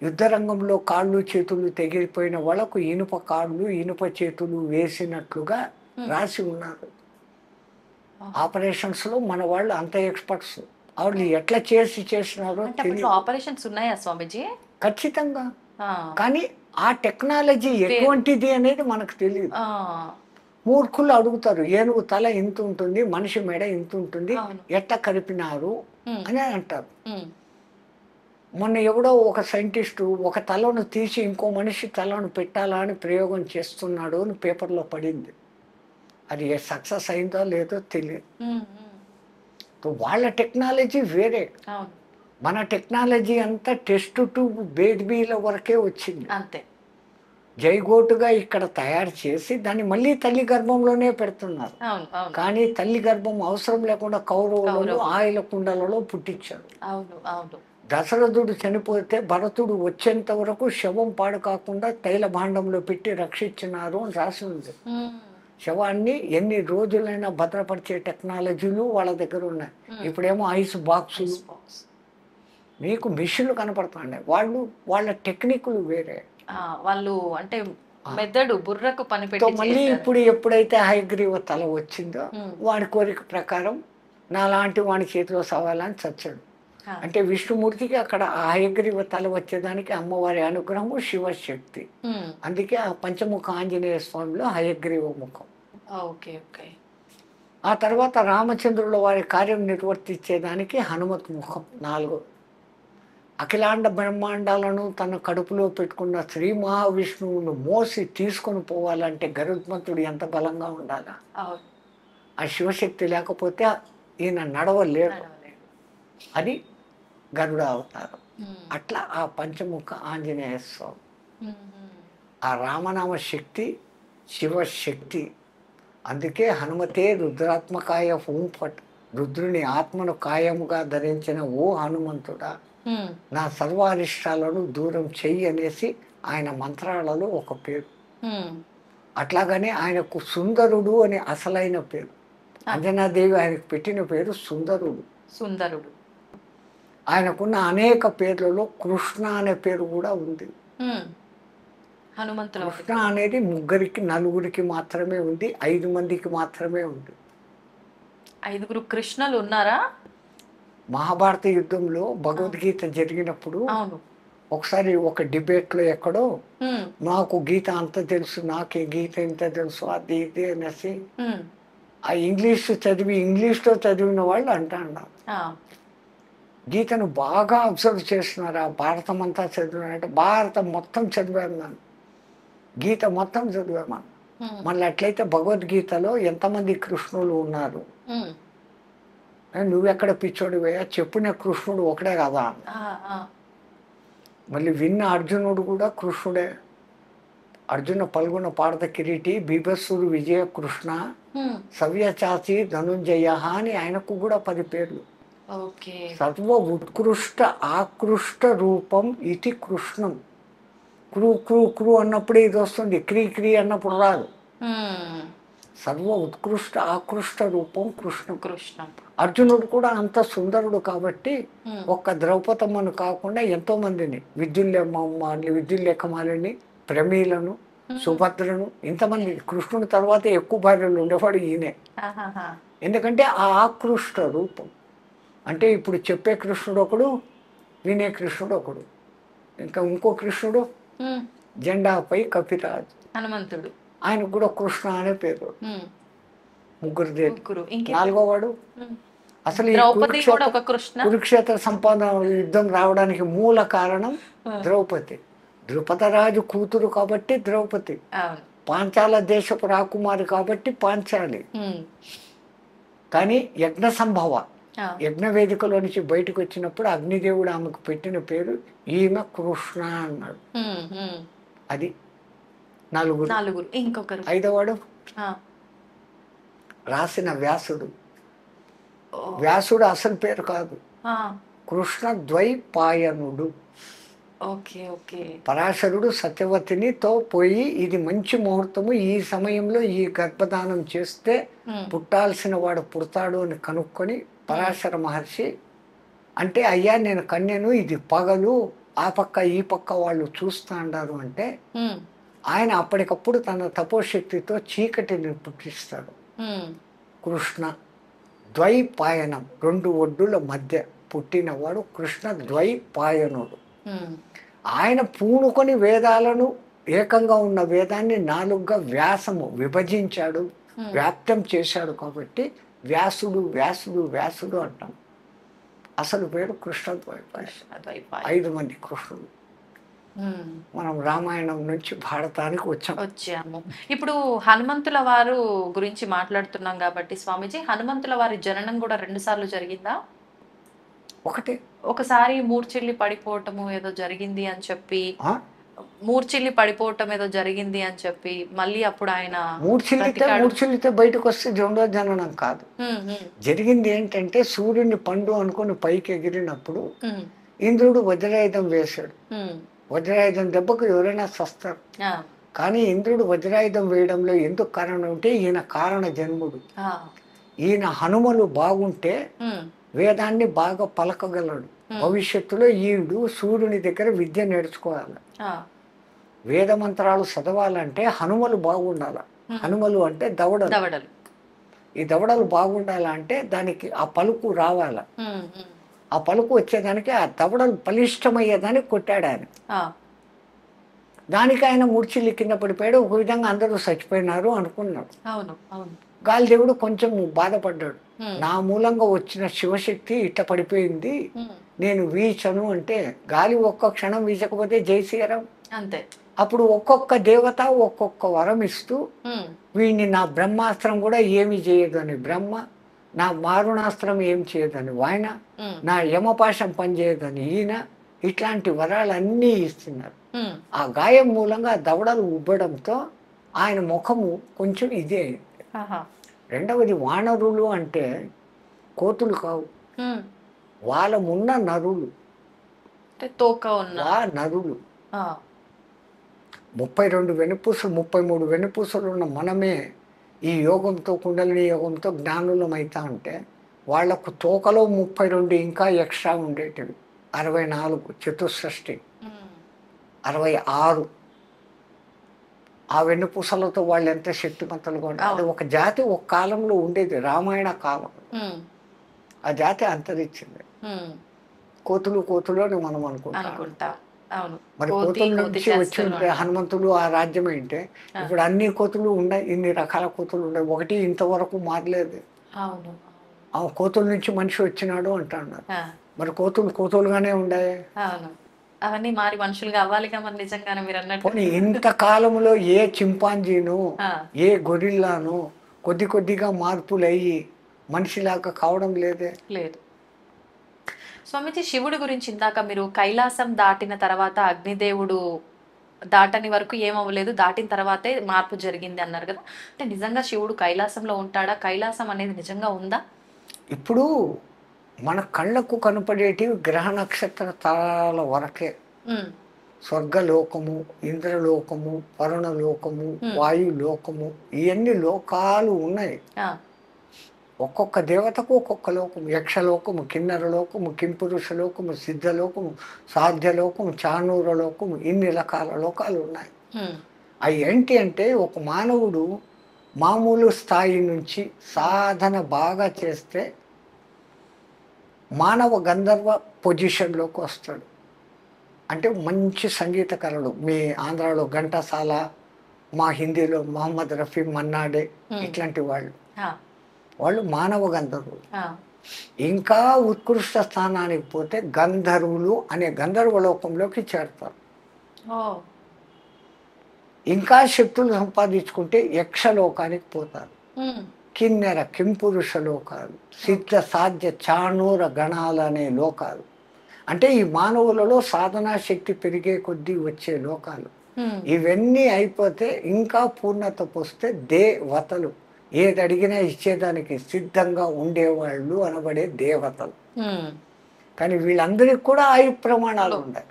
యుద్ధరంగంలో కాళ్ళు చేతులు తెగిపోయిన వాళ్ళకు ఇనుప కాళ్ళు ఇనుప చేతులు వేసినట్లుగా రాసి ఉన్నారు. ఆపరేషన్స్లో మన వాళ్ళు అంత ఎక్స్పర్ట్స్. వాళ్ళు ఎట్లా చేసినారో ఆపరేషన్స్ ఉన్నాయా స్వామిజీ? ఖచ్చితంగా. కానీ ఆ టెక్నాలజీ ఎటువంటిది అనేది మనకు తెలియదు. మూర్ఖులు అడుగుతారు, ఏనుగు తల ఇంత ఉంటుంది, మనిషి మెడ ఇంత ఉంటుంది, ఎట్లా కలిపినారు అని అంటారు. మొన్న ఎవడో ఒక సైంటిస్టు ఒక తలను తీసి ఇంకో మనిషి తలను పెట్టాలా అని ప్రయోగం చేస్తున్నాడు అని పేపర్లో పడింది. అది సక్సెస్ అయిందో లేదో తెలియదు. వాళ్ళ టెక్నాలజీ వేరే, అవును మన టెక్నాలజీ అంతా టెస్ట్ ట్యూబ్ బేబీల వరకే వచ్చింది. అంతే. జైగోటుగా ఇక్కడ తయారు చేసి దాన్ని మళ్ళీ తల్లి గర్భంలోనే పెడుతున్నారు. అవును అవును కానీ తల్లి గర్భం అవసరం లేకుండా కౌరవులను ఆయిల కుండలలో పుట్టించాడు. అవును అవును దశరథుడు చనిపోతే భరతుడు వచ్చేంత వరకు శవం పాడు కాకుండా తైల భాండంలో పెట్టి రక్షించినారు అని రాసి ఉంది. శవాన్ని ఎన్ని రోజులైనా భద్రపరిచే టెక్నాలజీలు వాళ్ళ దగ్గర ఉన్నాయి. ఇప్పుడేమో ఐస్ బాక్సులు, మీకు మిషన్లు కనపడుతున్నాయి. వాళ్ళ టెక్నిక్లు వేరే. వాళ్ళు అంటే మెదడు బుర్రకు పని మళ్ళీ పెట్టి ఇప్పుడు ఎప్పుడైతే హయగ్రీవ తల వచ్చిందో వాడి కోరిక ప్రకారం నాలాంటి వాడి చేతిలో సవాలని చచ్చాడు. అంటే విష్ణుమూర్తికి అక్కడ ఆ హయగ్రీవ తల వచ్చేదానికి అమ్మవారి అనుగ్రహము శివశక్తి. అందుకే ఆ పంచముఖ ఆంజనేయ స్వామిలో హయగ్రీవ ముఖం. Okay okay. ఆ తర్వాత రామచంద్రుల వారి కార్యం నిర్వర్తించేదానికి హనుమత్ ముఖం 4. అఖిలాండ బ్రహ్మాండాలను తన కడుపులో పెట్టుకున్న శ్రీ మహావిష్ణువును మోసి తీసుకొని పోవాలంటే గరుత్మంతుడు ఎంత బలంగా ఉండాలా? ఆ శివశక్తి లేకపోతే ఈయన నడవలేడు. అది గరుడ అవతారం. అట్లా ఆ పంచముఖ ఆంజనేయ స్వామి, ఆ రామనామ శక్తి శివశక్తి. అందుకే హనుమతే రుద్రాత్మకాయ హూంఫట్, రుద్రుని ఆత్మను కాయముగా ధరించిన ఓ హనుమంతుడా నా సర్వారిష్టాలను దూరం చెయ్యి అనేసి ఆయన మంత్రాలలో ఒక పేరు. అట్లాగనే ఆయనకు సుందరుడు అని అసలైన పేరు. అంజనాదేవి ఆయనకు పెట్టిన పేరు సుందరుడు. సుందరుడు. ఆయనకున్న అనేక పేర్లలో కృష్ణ అనే పేరు కూడా ఉంది. హనుమంతుడు కృష్ణ అనేది 3 4 మాత్రమే ఉంది, 5 మందికి మాత్రమే ఉంది. 5 కృష్ణులు ఉన్నారా? మహాభారత యుద్ధంలో భగవద్గీత జరిగినప్పుడు ఒకసారి ఒక డిబేట్లో ఎక్కడో నాకు గీత అంత తెలుసు, నాకే గీత ఇంత తెలుసు, అది ఇది అనేసి ఆ ఇంగ్లీష్లో చదివిన వాళ్ళు అంటారు. గీతను బాగా అబ్జర్వ్ చేస్తున్నారు. ఆ భారతం అంతా చదివినారంటే భారతం మొత్తం చదివాను, గీత మొత్తం చదివాను. మళ్ళీ అట్లయితే భగవద్గీతలో ఎంతమంది కృష్ణులు ఉన్నారు? నువ్వెక్కడ పిచ్చోడివయ్యా, చెప్పిన కృష్ణుడు ఒకడే కదా. మళ్ళీ విన్న అర్జునుడు కూడా కృష్ణుడే. అర్జున పల్గొన పార్థ కిరీటి బీభత్సుడు విజయ కృష్ణ సవ్యచాసి ధనుంజయ అని ఆయనకు కూడా 10 పేర్లు. సర్వ ఉత్కృష్ట ఆకృష్ట రూపం ఇది కృష్ణం. క్రూ క్రూ క్రూ అన్నప్పుడే ఇది వస్తుంది, క్రీ క్రీ అన్నప్పుడు రాదు. సర్వ ఉత్కృష్ట ఆకృష్ట రూపం కృష్ణం. అర్జునుడు కూడా అంత సుందరుడు కాబట్టి ఒక్క ద్రౌపదమ్మను కాకుండా ఎంతో మందిని, విద్యుల్లేఖమాలని, ప్రమీలను, సుభద్రను, ఇంతమంది. కృష్ణుని తర్వాత ఎక్కువ భార్యలు ఉండేవాడు ఈయనే. ఎందుకంటే ఆ ఆకృష్ట రూపం. అంటే ఇప్పుడు చెప్పే కృష్ణుడు ఒకడు, వినే కృష్ణుడు ఒకడు, ఇంకా ఇంకో కృష్ణుడు జెండాపై కపిరాజు హనుమంతుడు, ఆయనకు కూడా కృష్ణ అనే పేరు. 3 4వ వాడు అసలు ఈ కురుక్షేత్ర సంపాదన యుద్ధం రావడానికి మూల కారణం ద్రౌపది. ద్రుపదరాజు కూతురు కాబట్టి ద్రౌపది, పాంచాల దేశపు రాకుమారి కాబట్టి పాంచాలి. కానీ యజ్ఞ సంభవ యజ్ఞ వేదికలో నుంచి బయటకు వచ్చినప్పుడు అగ్నిదేవుడు ఆమెకు పెట్టిన పేరు ఈమె కృష్ణ అన్నాడు. అది 4. ఇంకొకరు 5వవాడు రాసిన వ్యాసుడు. వ్యాసుడు అసలు పేరు కాదు, కృష్ణ ద్వైపాయనుడు. పరాశరుడు సత్యవతినితో పోయి ఇది మంచి ముహూర్తము, ఈ సమయంలో ఈ గర్భధానం చేస్తే పుట్టాల్సిన వాడు పుడతాడు అని కనుక్కొని పరాశర మహర్షి అంటే, అయ్యా నేను కన్యను, ఇది పగలు, ఆ పక్క ఈ పక్క వాళ్ళు చూస్తా అన్నారు అంటే ఆయన అప్పటికప్పుడు తన తపోశక్తితో చీకటిని పుట్టిస్తాడు. కృష్ణ ద్వైపాయనం, 2 ఒడ్డుల మధ్య పుట్టినవాడు కృష్ణ ద్వైపాయనుడు. ఆయన పూనుకొని వేదాలను, ఏకంగా ఉన్న వేదాన్ని 4గా వ్యాసము విభజించాడు, వ్యాప్తం చేశాడు. కాబట్టి వ్యాసుడు వ్యాసుడు వ్యాసుడు అంటాం. అసలు పేరు కృష్ణద్వైపాయన. కృష్ణద్వైపాయన. 5 మంది కృష్ణులు. మనం రామాయణం నుంచి భారతానికి వచ్చాము. ఇప్పుడు హనుమంతుల వారు గురించి మాట్లాడుతున్నాం కాబట్టి స్వామీజీ, హనుమంతుల వారి జననం కూడా 2 సార్లు జరిగిందా? ఒకసారి మూర్ఛిల్లి పడిపోవటము ఏదో జరిగింది అని చెప్పి, మళ్ళీ అప్పుడు ఆయన మూర్ఛిల్లితే బయటకు వస్తే రెండో జననం కాదు. జరిగింది ఏంటంటే సూర్యుని పండు అనుకుని పైకి ఎగిరినప్పుడు ఇంద్రుడు వజ్రాయుధం వేశాడు. వజ్రాయుధం దెబ్బకు ఎవరైనా సస్తారు. కానీ ఇంద్రుడు వజ్రాయుధం వేయడంలో ఎందుకు కారణం అంటే ఈయన కారణ జన్ముడు. ఈయన హనుమలు బాగుంటే వేదాన్ని బాగా పలకగలడు. భవిష్యత్తులో ఈడు సూర్యుని దగ్గర విద్య నేర్చుకోవాలి. వేద మంత్రాలు చదవాలంటే హనుమలు బాగుండాల. హనుమలు అంటే దవడలు. ఈ దవడలు బాగుండాలంటే దానికి ఆ పలుకు రావాల. ఆ పలుకు వచ్చేదానికి ఆ దవడలు బలిష్టమయ్యేదానికి కొట్టాడు ఆయన. దానికి ఆయన మూర్ఛిల్లి కింద పడిపోయాడు. ఒక విధంగా అందరూ చచ్చిపోయినారు అనుకున్నాడు. గాలిదేవుడు కొంచెం బాధపడ్డాడు. నా మూలంగా వచ్చిన శివశక్తి ఇట్ట పడిపోయింది, నేను వీచను అంటే గాలి ఒక్క క్షణం వీచకపోతే జయశ్రీరామ్ అంతే. అప్పుడు ఒక్కొక్క దేవత ఒక్కొక్క వరం ఇస్తూ వీడిని నా బ్రహ్మాస్త్రం కూడా ఏమి చేయదు అని బ్రహ్మ, నా మారుణాస్త్రం ఏం చేయదని ఆయన, నా యమపాశం పనిచేయదని ఈయన, ఇట్లాంటి వరాలన్నీ ఇస్తున్నారు. ఆ గాయం మూలంగా దవడలు ఉబ్బడంతో ఆయన ముఖము కొంచెం ఇదే అయింది. రెండవది వానరులు అంటే కోతులు కావు, వాళ్ళమున్న నరులు, నరులు. 32 వెనుపూసలు 33 వెనుపూసలు ఉన్న మనమే ఈ యోగంతో కుండలిని యోగంతో జ్ఞానులం అవుతా ఉంటే వాళ్లకు తోకలో 32 ఇంకా ఎక్స్ట్రా ఉండేటివి. 64 చతుషష్ఠి 66 ఆ వెన్నుపూసలతో వాళ్ళు ఎంత శక్తిమంతులుగా ఉంటారు. అది ఒక జాతి ఒక కాలంలో ఉండేది, రామాయణ కాలం. ఆ జాతి అంతరించింది. కోతులు అని మనం అనుకుంటాం. మరి కోతుల నుంచి వచ్చి ఉంటే హనుమంతులు ఆ రాజ్యం ఏంటే ఇప్పుడు అన్ని కోతులు ఉన్నాయి, ఇన్ని రకాల కోతులు ఉన్నాయి, ఒకటి ఇంతవరకు మారలేదు. ఆ కోతుల నుంచి మనిషి వచ్చినాడు అంటున్నారు. మరి కోతులుగానే ఉన్నాయి. అవన్నీ మారి మనుషులుగా అవ్వాలిగా మరి నిజంగానే మీరు అన్నట్టు. ఇంత కాలంలో ఏ చింపాంజీను ఏ గొరిల్లాను కొద్దిగా మార్పులు అయ్యి మనిషిలాగా కావడం లేదు. స్వామీజీ, శివుడి గురించి ఇందాక మీరు కైలాసం దాటిన తర్వాత అగ్నిదేవుడు దాటని వరకు ఏమవ్వలేదు, దాటిన తర్వాతే మార్పు జరిగింది అన్నారు కదా. అంటే నిజంగా శివుడు కైలాసంలో ఉంటాడా? కైలాసం అనేది నిజంగా ఉందా? ఇప్పుడు మన కళ్ళకు కనపడేటివి గ్రహ నక్షత్ర తారాల వరకే. స్వర్గలోకము, ఇంద్రలోకము, వరుణలోకము, వాయులోకము, ఇవన్నీ లోకాలు ఉన్నాయి. ఒక్కొక్క దేవతకు ఒక్కొక్క లోకము. యక్షలోకము, కిన్నరలోకము, కింపురుషలోకము, సిద్ధలోకము, సాధ్యలోకము, చానూరలోకము, ఇన్ని రకాల లోకాలు ఉన్నాయి. అవి ఏంటి అంటే ఒక మానవుడు మామూలు స్థాయి నుంచి సాధన బాగా చేస్తే మానవ గంధర్వ పొజిషన్లోకి వస్తాడు. అంటే మంచి సంగీత కళలు, మీ ఆంధ్రాలో ఘంటసాల, మా హిందీలో మహమ్మద్ రఫీ, మన్నాడే, ఇట్లాంటి వాళ్ళు మానవ గంధర్వులు. ఇంకా ఉత్కృష్ట స్థానానికి పోతే గంధర్వులు అనే గంధర్వలోకంలోకి చేరతారు. ఇంకా శక్తులు సంపాదించుకుంటే యక్షలోకానికి పోతారు. కిన్నెర, కింపురుష లోకాలు, సిద్ధ, సాధ్య, చాణూర గణాలు అనే లోకాలు. అంటే ఈ మానవులలో సాధనా శక్తి పెరిగే కొద్దీ వచ్చే లోకాలు. ఇవన్నీ అయిపోతే ఇంకా పూర్ణత పోస్తే దేవతలు, ఏది అడిగినా ఇచ్చేదానికి సిద్ధంగా ఉండేవాళ్ళు అనబడే దేవతలు. కానీ వీళ్ళందరికీ కూడా ఆయు ప్రమాణాలు ఉన్నాయి.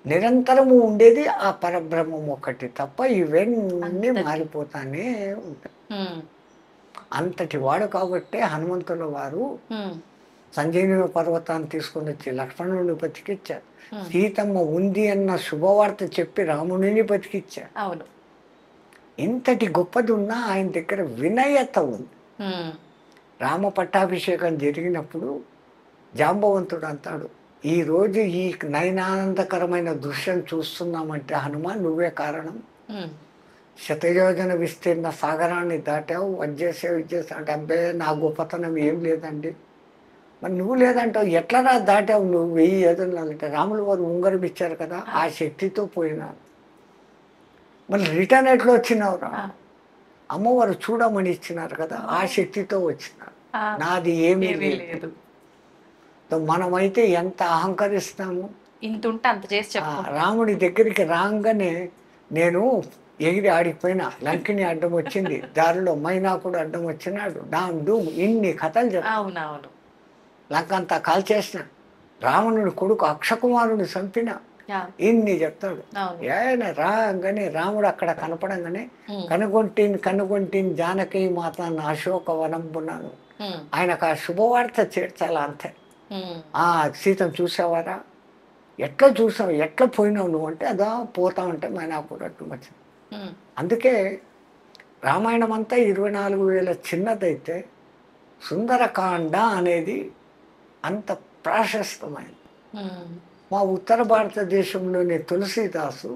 నిరంతరము ఉండేది ఆ పరబ్రహ్మం ఒకటి తప్ప ఇవన్నీ మారిపోతానే ఉంటాయి. అంతటి వాడు కాబట్టే హనుమంతుల వారు సంజీవని పర్వతాన్ని తీసుకొని వచ్చి లక్ష్మణుని బతికిచ్చారు. సీతమ్మ ఉంది అన్న శుభవార్త చెప్పి రాముడిని బతికిచ్చారు. అవును. ఇంతటి గొప్పది ఉన్నా ఆయన దగ్గర వినయత ఉంది. రామ పట్టాభిషేకం జరిగినప్పుడు జాంబవంతుడు అంటాడు, ఈరోజు ఈ నయనానందకరమైన దృశ్యం చూస్తున్నామంటే హనుమాన్ నువ్వే కారణం. శతయోజన విస్తీర్ణ సాగరాన్ని దాటావు, వచ్చేసావు, ఇచ్చేసావు అంటే అబ్బాయి నా గొప్పతనం ఏం లేదండి, మరి నువ్వు లేదంటావు, ఎట్లా రా దాటావు నువ్వు 1000 యోజనాలంటే? రాములు వారు ఉంగరం ఇచ్చారు కదా, ఆ శక్తితో పోయినాను. మళ్ళీ రిటర్న్ ఎట్లా వచ్చినావురా? అమ్మవారు చూడమని ఇచ్చినారు కదా, ఆ శక్తితో వచ్చినారు. నాది ఏమీ లేదు. మనమైతే ఎంత అహంకరిస్తాము. ఇంత ఉంటే అంత చేసి చెప్పు. రాముడి దగ్గరికి రాగానే నేను ఎగిరి ఆడిపోయినా, లంకిని అడ్డం వచ్చింది, దారిలో మైనాకుడు అడ్డం వచ్చినాడు, డామ్ డూమ్ ఇన్ని కథలు చెప్పాను. అవునవును. లంక అంతా కాల్చేసిన, రావణుడి కొడుకు అక్షకుమారుని చంపిన, ఇన్ని చెప్తాడు. ఆయన రాగానే రాముడు అక్కడ కనపడంగానే కనుగొంటిని జానకి మాత అశోకవనంబున్నాను. ఆయనకు ఆ శుభవార్త చేర్చాలా అంతే. సీతను చూసావారా, ఎట్లా చూసావు, ఎట్లా పోయినావు నువ్వు అంటే, అదా పోతా ఉంటే మైనాకుడు అడ్డు వచ్చింది. అందుకే రామాయణం అంతా 24,000 చిన్నదైతే సుందరకాండ అనేది అంత ప్రాశస్తమైనది. మా ఉత్తర భారతదేశంలోని తులసీదాసు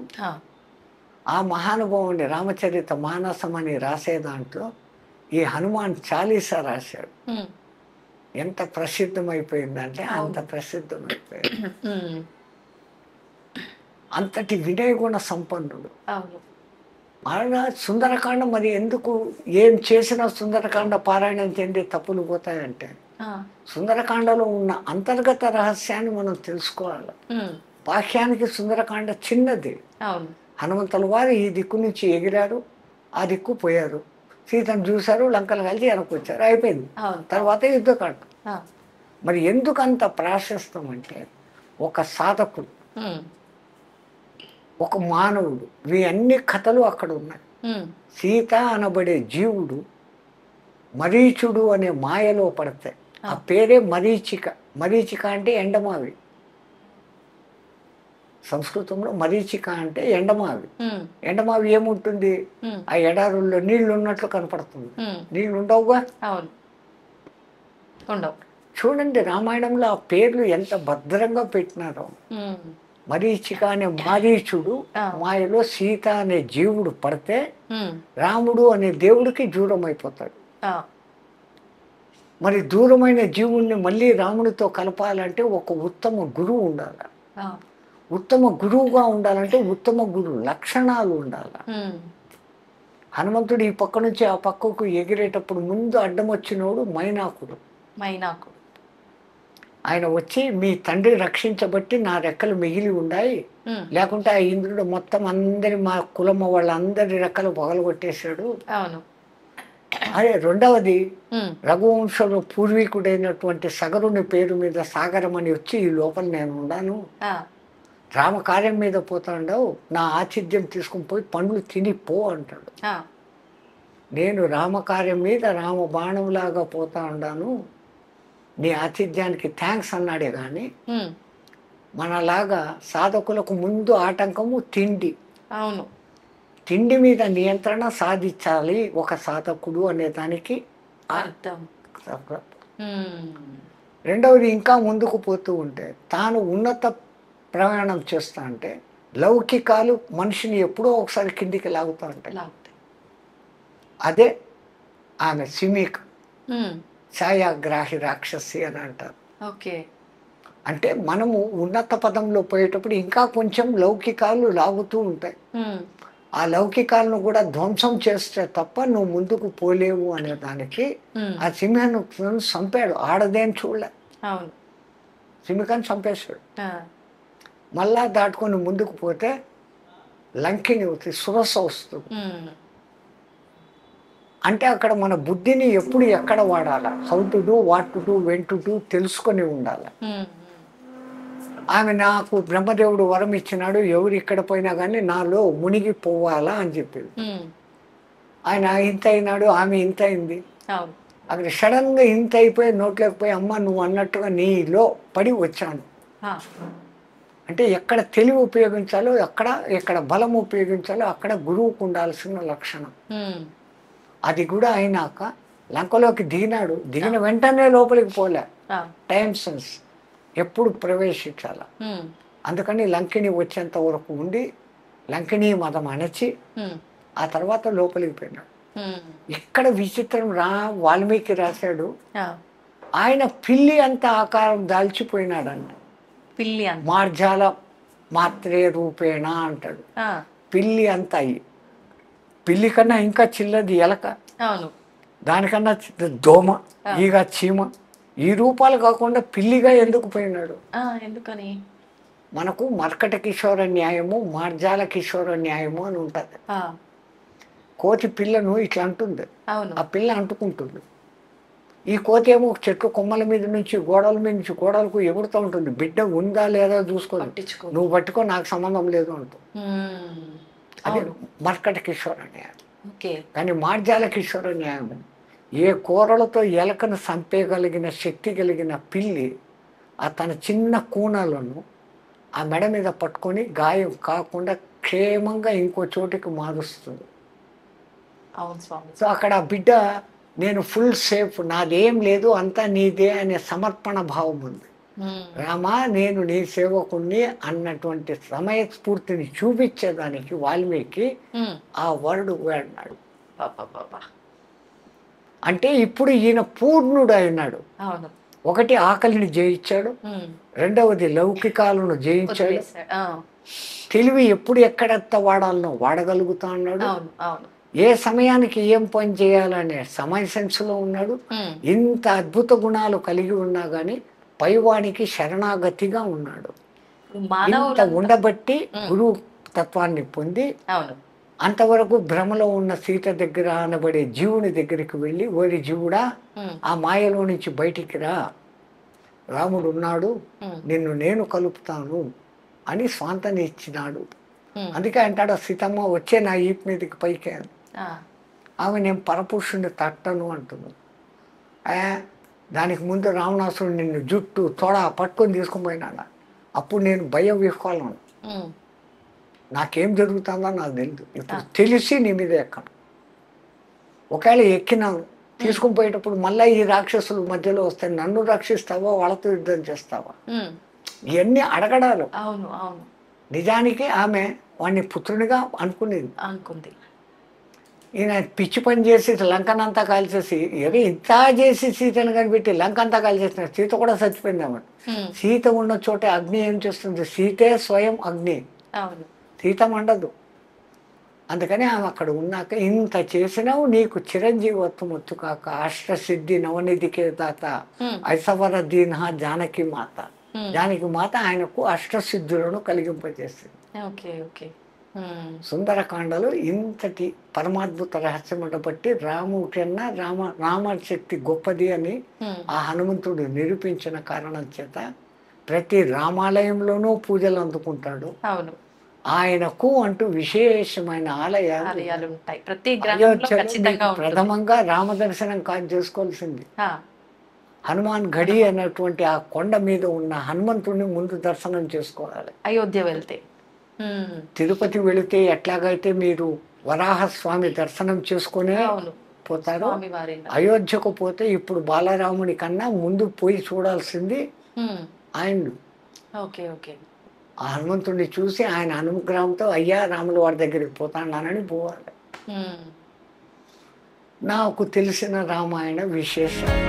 ఆ మహానుభావుని రామచరిత మానసం అని రాసే దాంట్లో ఈ హనుమాన్ చాలీసా రాశాడు. ఎంత ప్రసిద్ధమైపోయిందంటే అంత ప్రసిద్ధమైపోయింది. అంతటి వినయగుణ సంపన్నుడు. అలా సుందరకాండ మరి ఎందుకు ఏం చేసినా సుందరకాండ పారాయణం చెంది తప్పులు పోతాయంటే, సుందరకాండలో ఉన్న అంతర్గత రహస్యాన్ని మనం తెలుసుకోవాలి. బాహ్యానికి సుందరకాండ చిన్నది. హనుమంతుల వారు ఈ దిక్కు నుంచి ఎగిరారు, ఆ దిక్కు పోయారు, సీతను చూశారు, లంకలు కలిసి వెనకొచ్చారు, అయిపోయింది. తర్వాత యుద్ధకాండ. మరి ఎందుకు అంత ప్రాశస్తం అంటే, ఒక సాధకుడు, ఒక మానవుడు, ఇవి అన్ని కథలు అక్కడ ఉన్నాయి. సీత అనబడే జీవుడు మరీచుడు అనే మాయలో పడితే, ఆ పేరే మరీచిక. మరీచిక అంటే ఎండమావి. సంస్కృతంలో మరీచిక అంటే ఎండమావి. ఎండమావి ఏముంటుంది, ఆ ఎడారుల్లో నీళ్లు ఉన్నట్లు కనపడుతుంది. నీళ్లు ఉండవుగా. చూడండి రామాయణంలో ఆ పేర్లు ఎంత భద్రంగా పెట్టినారో. మరీచిక అనే మారీచుడు మాయలో సీత అనే జీవుడు పడితే రాముడు అనే దేవుడికి దూరం అయిపోతాడు. మరి దూరమైన జీవుణ్ణి మళ్ళీ రాముడితో కలపాలంటే ఒక ఉత్తమ గురువు ఉండాలి. ఉత్తమ గురువుగా ఉండాలంటే ఉత్తమ గురువు లక్షణాలు ఉండాలి. హనుమంతుడు ఈ పక్క నుంచి ఆ పక్కకు ఎగిరేటప్పుడు ముందు అడ్డం వచ్చినోడు మైనాకుడు. ఆయన వచ్చి, మీ తండ్రి రక్షించబట్టి నా రెక్కలు మిగిలి ఉన్నాయి, లేకుంటే ఆ ఇంద్రుడు మొత్తం అందరి మా కులమ్మ వాళ్ళందరి రెక్కలు పగలగొట్టేశాడు. అదే రెండవది, రఘువంశంలో పూర్వీకుడైనటువంటి సగరుని పేరు మీద సాగరం అని వచ్చి, ఈ లోపల నేను ఉన్నాను, రామకార్యం మీద పోతాండవు, నా ఆతిథ్యం తీసుకుని పోయి పండ్లు తినిపో అంటాడు. నేను రామకార్యం మీద రామ బాణంలాగా పోతా ఉన్నాను, నీ ఆతిథ్యానికి థ్యాంక్స్ అన్నాడే కానీ మనలాగా సాధకులకు ముందు ఆటంకము తిండి. తిండి మీద నియంత్రణ సాధించాలి ఒక సాధకుడు అనే దానికి అర్థం. రెండవది, ఇంకా ముందుకు పోతూ ఉంటే తాను ఉన్నత ప్రయాణం చేస్తా అంటే లౌకికాలు మనిషిని ఎప్పుడో ఒకసారి కిందికి లాగుతూ ఉంటాయి. అదే ఆమె సిమిక, ఛాయాగ్రాహి రాక్షసి అని అంటారు. అంటే మనము ఉన్నత పదంలో పోయేటప్పుడు ఇంకా కొంచెం లౌకికాలు లాగుతూ ఉంటాయి. ఆ లౌకికాలను కూడా ధ్వంసం చేస్తే తప్ప నువ్వు ముందుకు పోలేవు అనే దానికి ఆ సింహను చంపాడు. ఆడదేని చూడలే, సింహికను చంపేశాడు. మళ్ళా దాటుకొని ముందుకు పోతే లంకిని సురస వస్తుంది. అంటే అక్కడ మన బుద్ధిని ఎప్పుడు ఎక్కడ వాడాలా, how to do, what to do, when to do తెలుసుకొని ఉండాలి. ఆమె నాకు బ్రహ్మదేవుడు వరం ఇచ్చినాడు, ఎవరు ఇక్కడ పోయినా కానీ నాలో మునిగిపోవాలా అని చెప్పింది. ఆయన ఇంత అయినాడు, ఆమె ఇంత అయింది. అక్కడ సడన్గా ఇంత అయిపోయి నోట్లోకి పోయి, అమ్మ నువ్వు అన్నట్టుగా నీలో పడి వచ్చాను అంటే ఎక్కడ తెలివి ఉపయోగించాలో, ఎక్కడ బలం ఉపయోగించాలో అక్కడ గురువుకు ఉండాల్సిన లక్షణం. అది కూడా అయినాక లంకలోకి దిగినాడు, దిగిన వెంటనే లోపలికి పోలే, టైం సెన్స్ ఎప్పుడు ప్రవేశించాల. అందుకని లంకిని వచ్చేంత వరకు ఉండి లంకిని మతం అణచి ఆ తర్వాత లోపలికి పోయినాడు. ఇక్కడ విచిత్రం వాల్మీకి రాశాడు, ఆయన పిల్లి అంత ఆకారం దాల్చిపోయినాడంట. పిల్లి అంత మార్జాల మాత్రే రూపేణ అంటాడు. ఆ, పిల్లి అంత అయ్యి, పిల్లి కన్నా ఇంకా చిన్నది ఎలక, అవును. దానికన్నా దోమ, ఈగ, చీమ, ఈ రూపాలు కాకుండా పిల్లిగా ఎందుకు పోయినాడు? ఎందుకని? మనకు మర్కట కిషోర న్యాయము, మార్జాల కిషోర న్యాయము అని ఉంటుంది. కోతి పిల్లను ఇట్లా అంటుంది, అవును. ఆ పిల్ల అంటుకుంటుంది. ఈ కోతి ఏమో చెట్టు కొమ్మల మీద నుంచి గోడల మీద నుంచి గోడలకు ఎగురుతూ ఉంటుంది. బిడ్డ ఉందా లేదా చూసుకోదు, పట్టించుకో. నువ్వు పట్టుకో, నాకు సంబంధం లేదు అంటూ. అది అవును. మర్కట కిషోర న్యాయం. ఓకే. కానీ మార్జాల కిషోర న్యాయం, ఏ కూరలతో ఎలకను చంపేయగలిగిన శక్తి కలిగిన పిల్లి ఆ తన చిన్న కూనలను ఆ మెడ మీద పట్టుకొని గాయం కాకుండా క్షేమంగా ఇంకో చోటికి మారుస్తుంది. అవును స్వామి. సో అక్కడ ఆ బిడ్డ నేను ఫుల్ సేఫ్, నాదేం లేదు, అంతా నీదే అనే సమర్పణ భావం ఉంది. రామా నేను నీ సేవకుణ్ణి అన్నటువంటి సమయస్ఫూర్తిని చూపించేదానికి వాల్మీకి ఆ వరుడు వాడినాడు. అంటే ఇప్పుడు ఈయన పూర్ణుడు అయినాడు. అవును. ఒకటి ఆకలిని జయించాడు, రెండవది లౌకికాలను జయించాడు, తెలివి ఎప్పుడు ఎక్కడెత్త వాడాలనో వాడగలుగుతా అన్నాడు, అవును. అవును. ఏ సమయానికి ఏం పని చేయాలనే సమయ సెన్స్లో ఉన్నాడు. ఇంత అద్భుత గుణాలు కలిగి ఉన్నా కానీ పైవానికి శరణాగతిగా ఉన్నాడు. ఇంత ఉండబట్టి గురువు తత్వాన్ని పొంది అవును. అంతవరకు భ్రమలో ఉన్న సీత దగ్గర అనబడే జీవుని దగ్గరికి వెళ్ళి, ఓరి జీవుడా ఆ మాయలో నుంచి బయటికి రా, రాముడు ఉన్నాడు, నిన్ను నేను కలుపుతాను అని స్వాంతని ఇచ్చినాడు. అందుకే అంటాడు, సీతమ్మ వచ్చే నా ఈపు మీదకి పైకి అని. ఆమె నేను పరపురుషుని తట్టను అంటున్నాను. దానికి ముందు రావణాసుడు నిన్ను జుట్టు తొడ పట్టుకొని తీసుకుని పోయినాడు. అప్పుడు నేను భయం విహ్వాలను, నాకేం జరుగుతుందో నాకు తెలియదు. ఇప్పుడు తెలిసి నీ మీద ఎక్కను. ఒకవేళ ఎక్కినాను, తీసుకుని పోయేటప్పుడు మళ్ళీ ఈ రాక్షసులు మధ్యలో వస్తాయి, నన్ను రక్షిస్తావా వాళ్ళతో యుద్ధం చేస్తావా, ఇవన్నీ అడగడాలు. అవును. అవును. నిజానికి ఆమె వాడిని పుత్రునిగా అనుకుంది. ఈయన పిచ్చి పని చేసి లంకనంతా కాల్చేసి, ఏదో ఇంత చేసి సీతను కనిపెట్టి లంక అంతా కాల్చేసిన, సీత కూడా చచ్చిపోయింది. ఆమె సీత ఉన్న చోట అగ్ని ఏం చేస్తుంది? సీతే స్వయం అగ్ని, సీత మండదు. అందుకని ఆమె అక్కడ ఉన్నాక, ఇంత చేసినావు నీకు చిరంజీవత్వం వచ్చు కాక, అష్టసిద్ధి నవనిధికే దాత ఐసవర దీన జానకి మాత. జానకి మాత ఆయనకు అష్టసిద్ధులను కలిగింపజేసింది. సుందరకాండలో ఇంతటి పరమాద్భుత రహస్యం ఉండబట్టి రాముడి కన్నా రామశక్తి గొప్పది అని ఆ హనుమంతుడు నిరూపించిన కారణం చేత ప్రతి రామాలయంలోనూ పూజలు అందుకుంటాడు. అవును. ఆయనకు అంటూ విశేషమైన ఆలయాలు ఉంటాయి. ప్రతి ప్రథమంగా రామదర్శనం కాదు చేసుకోవాల్సింది. హనుమాన్ గడి అనేటువంటి ఆ కొండ మీద ఉన్న హనుమంతుడిని ముందు దర్శనం చేసుకోవాలి. అయోధ్య వెళ్తే, తిరుపతి వెళితే ఎట్లాగైతే మీరు వరాహస్వామి దర్శనం చేసుకునే పోతారు, అయోధ్యకు పోతే ఇప్పుడు బాలరాముడి కన్నా ముందు పోయి చూడాల్సింది ఆయన. ఆ హనుమంతుడిని చూసి ఆయన అనుగ్రహంతో అయ్యా రాముల వారి దగ్గరికి పోతానని పోవాలి. నాకు తెలిసిన రామాయణ విశేషాలు.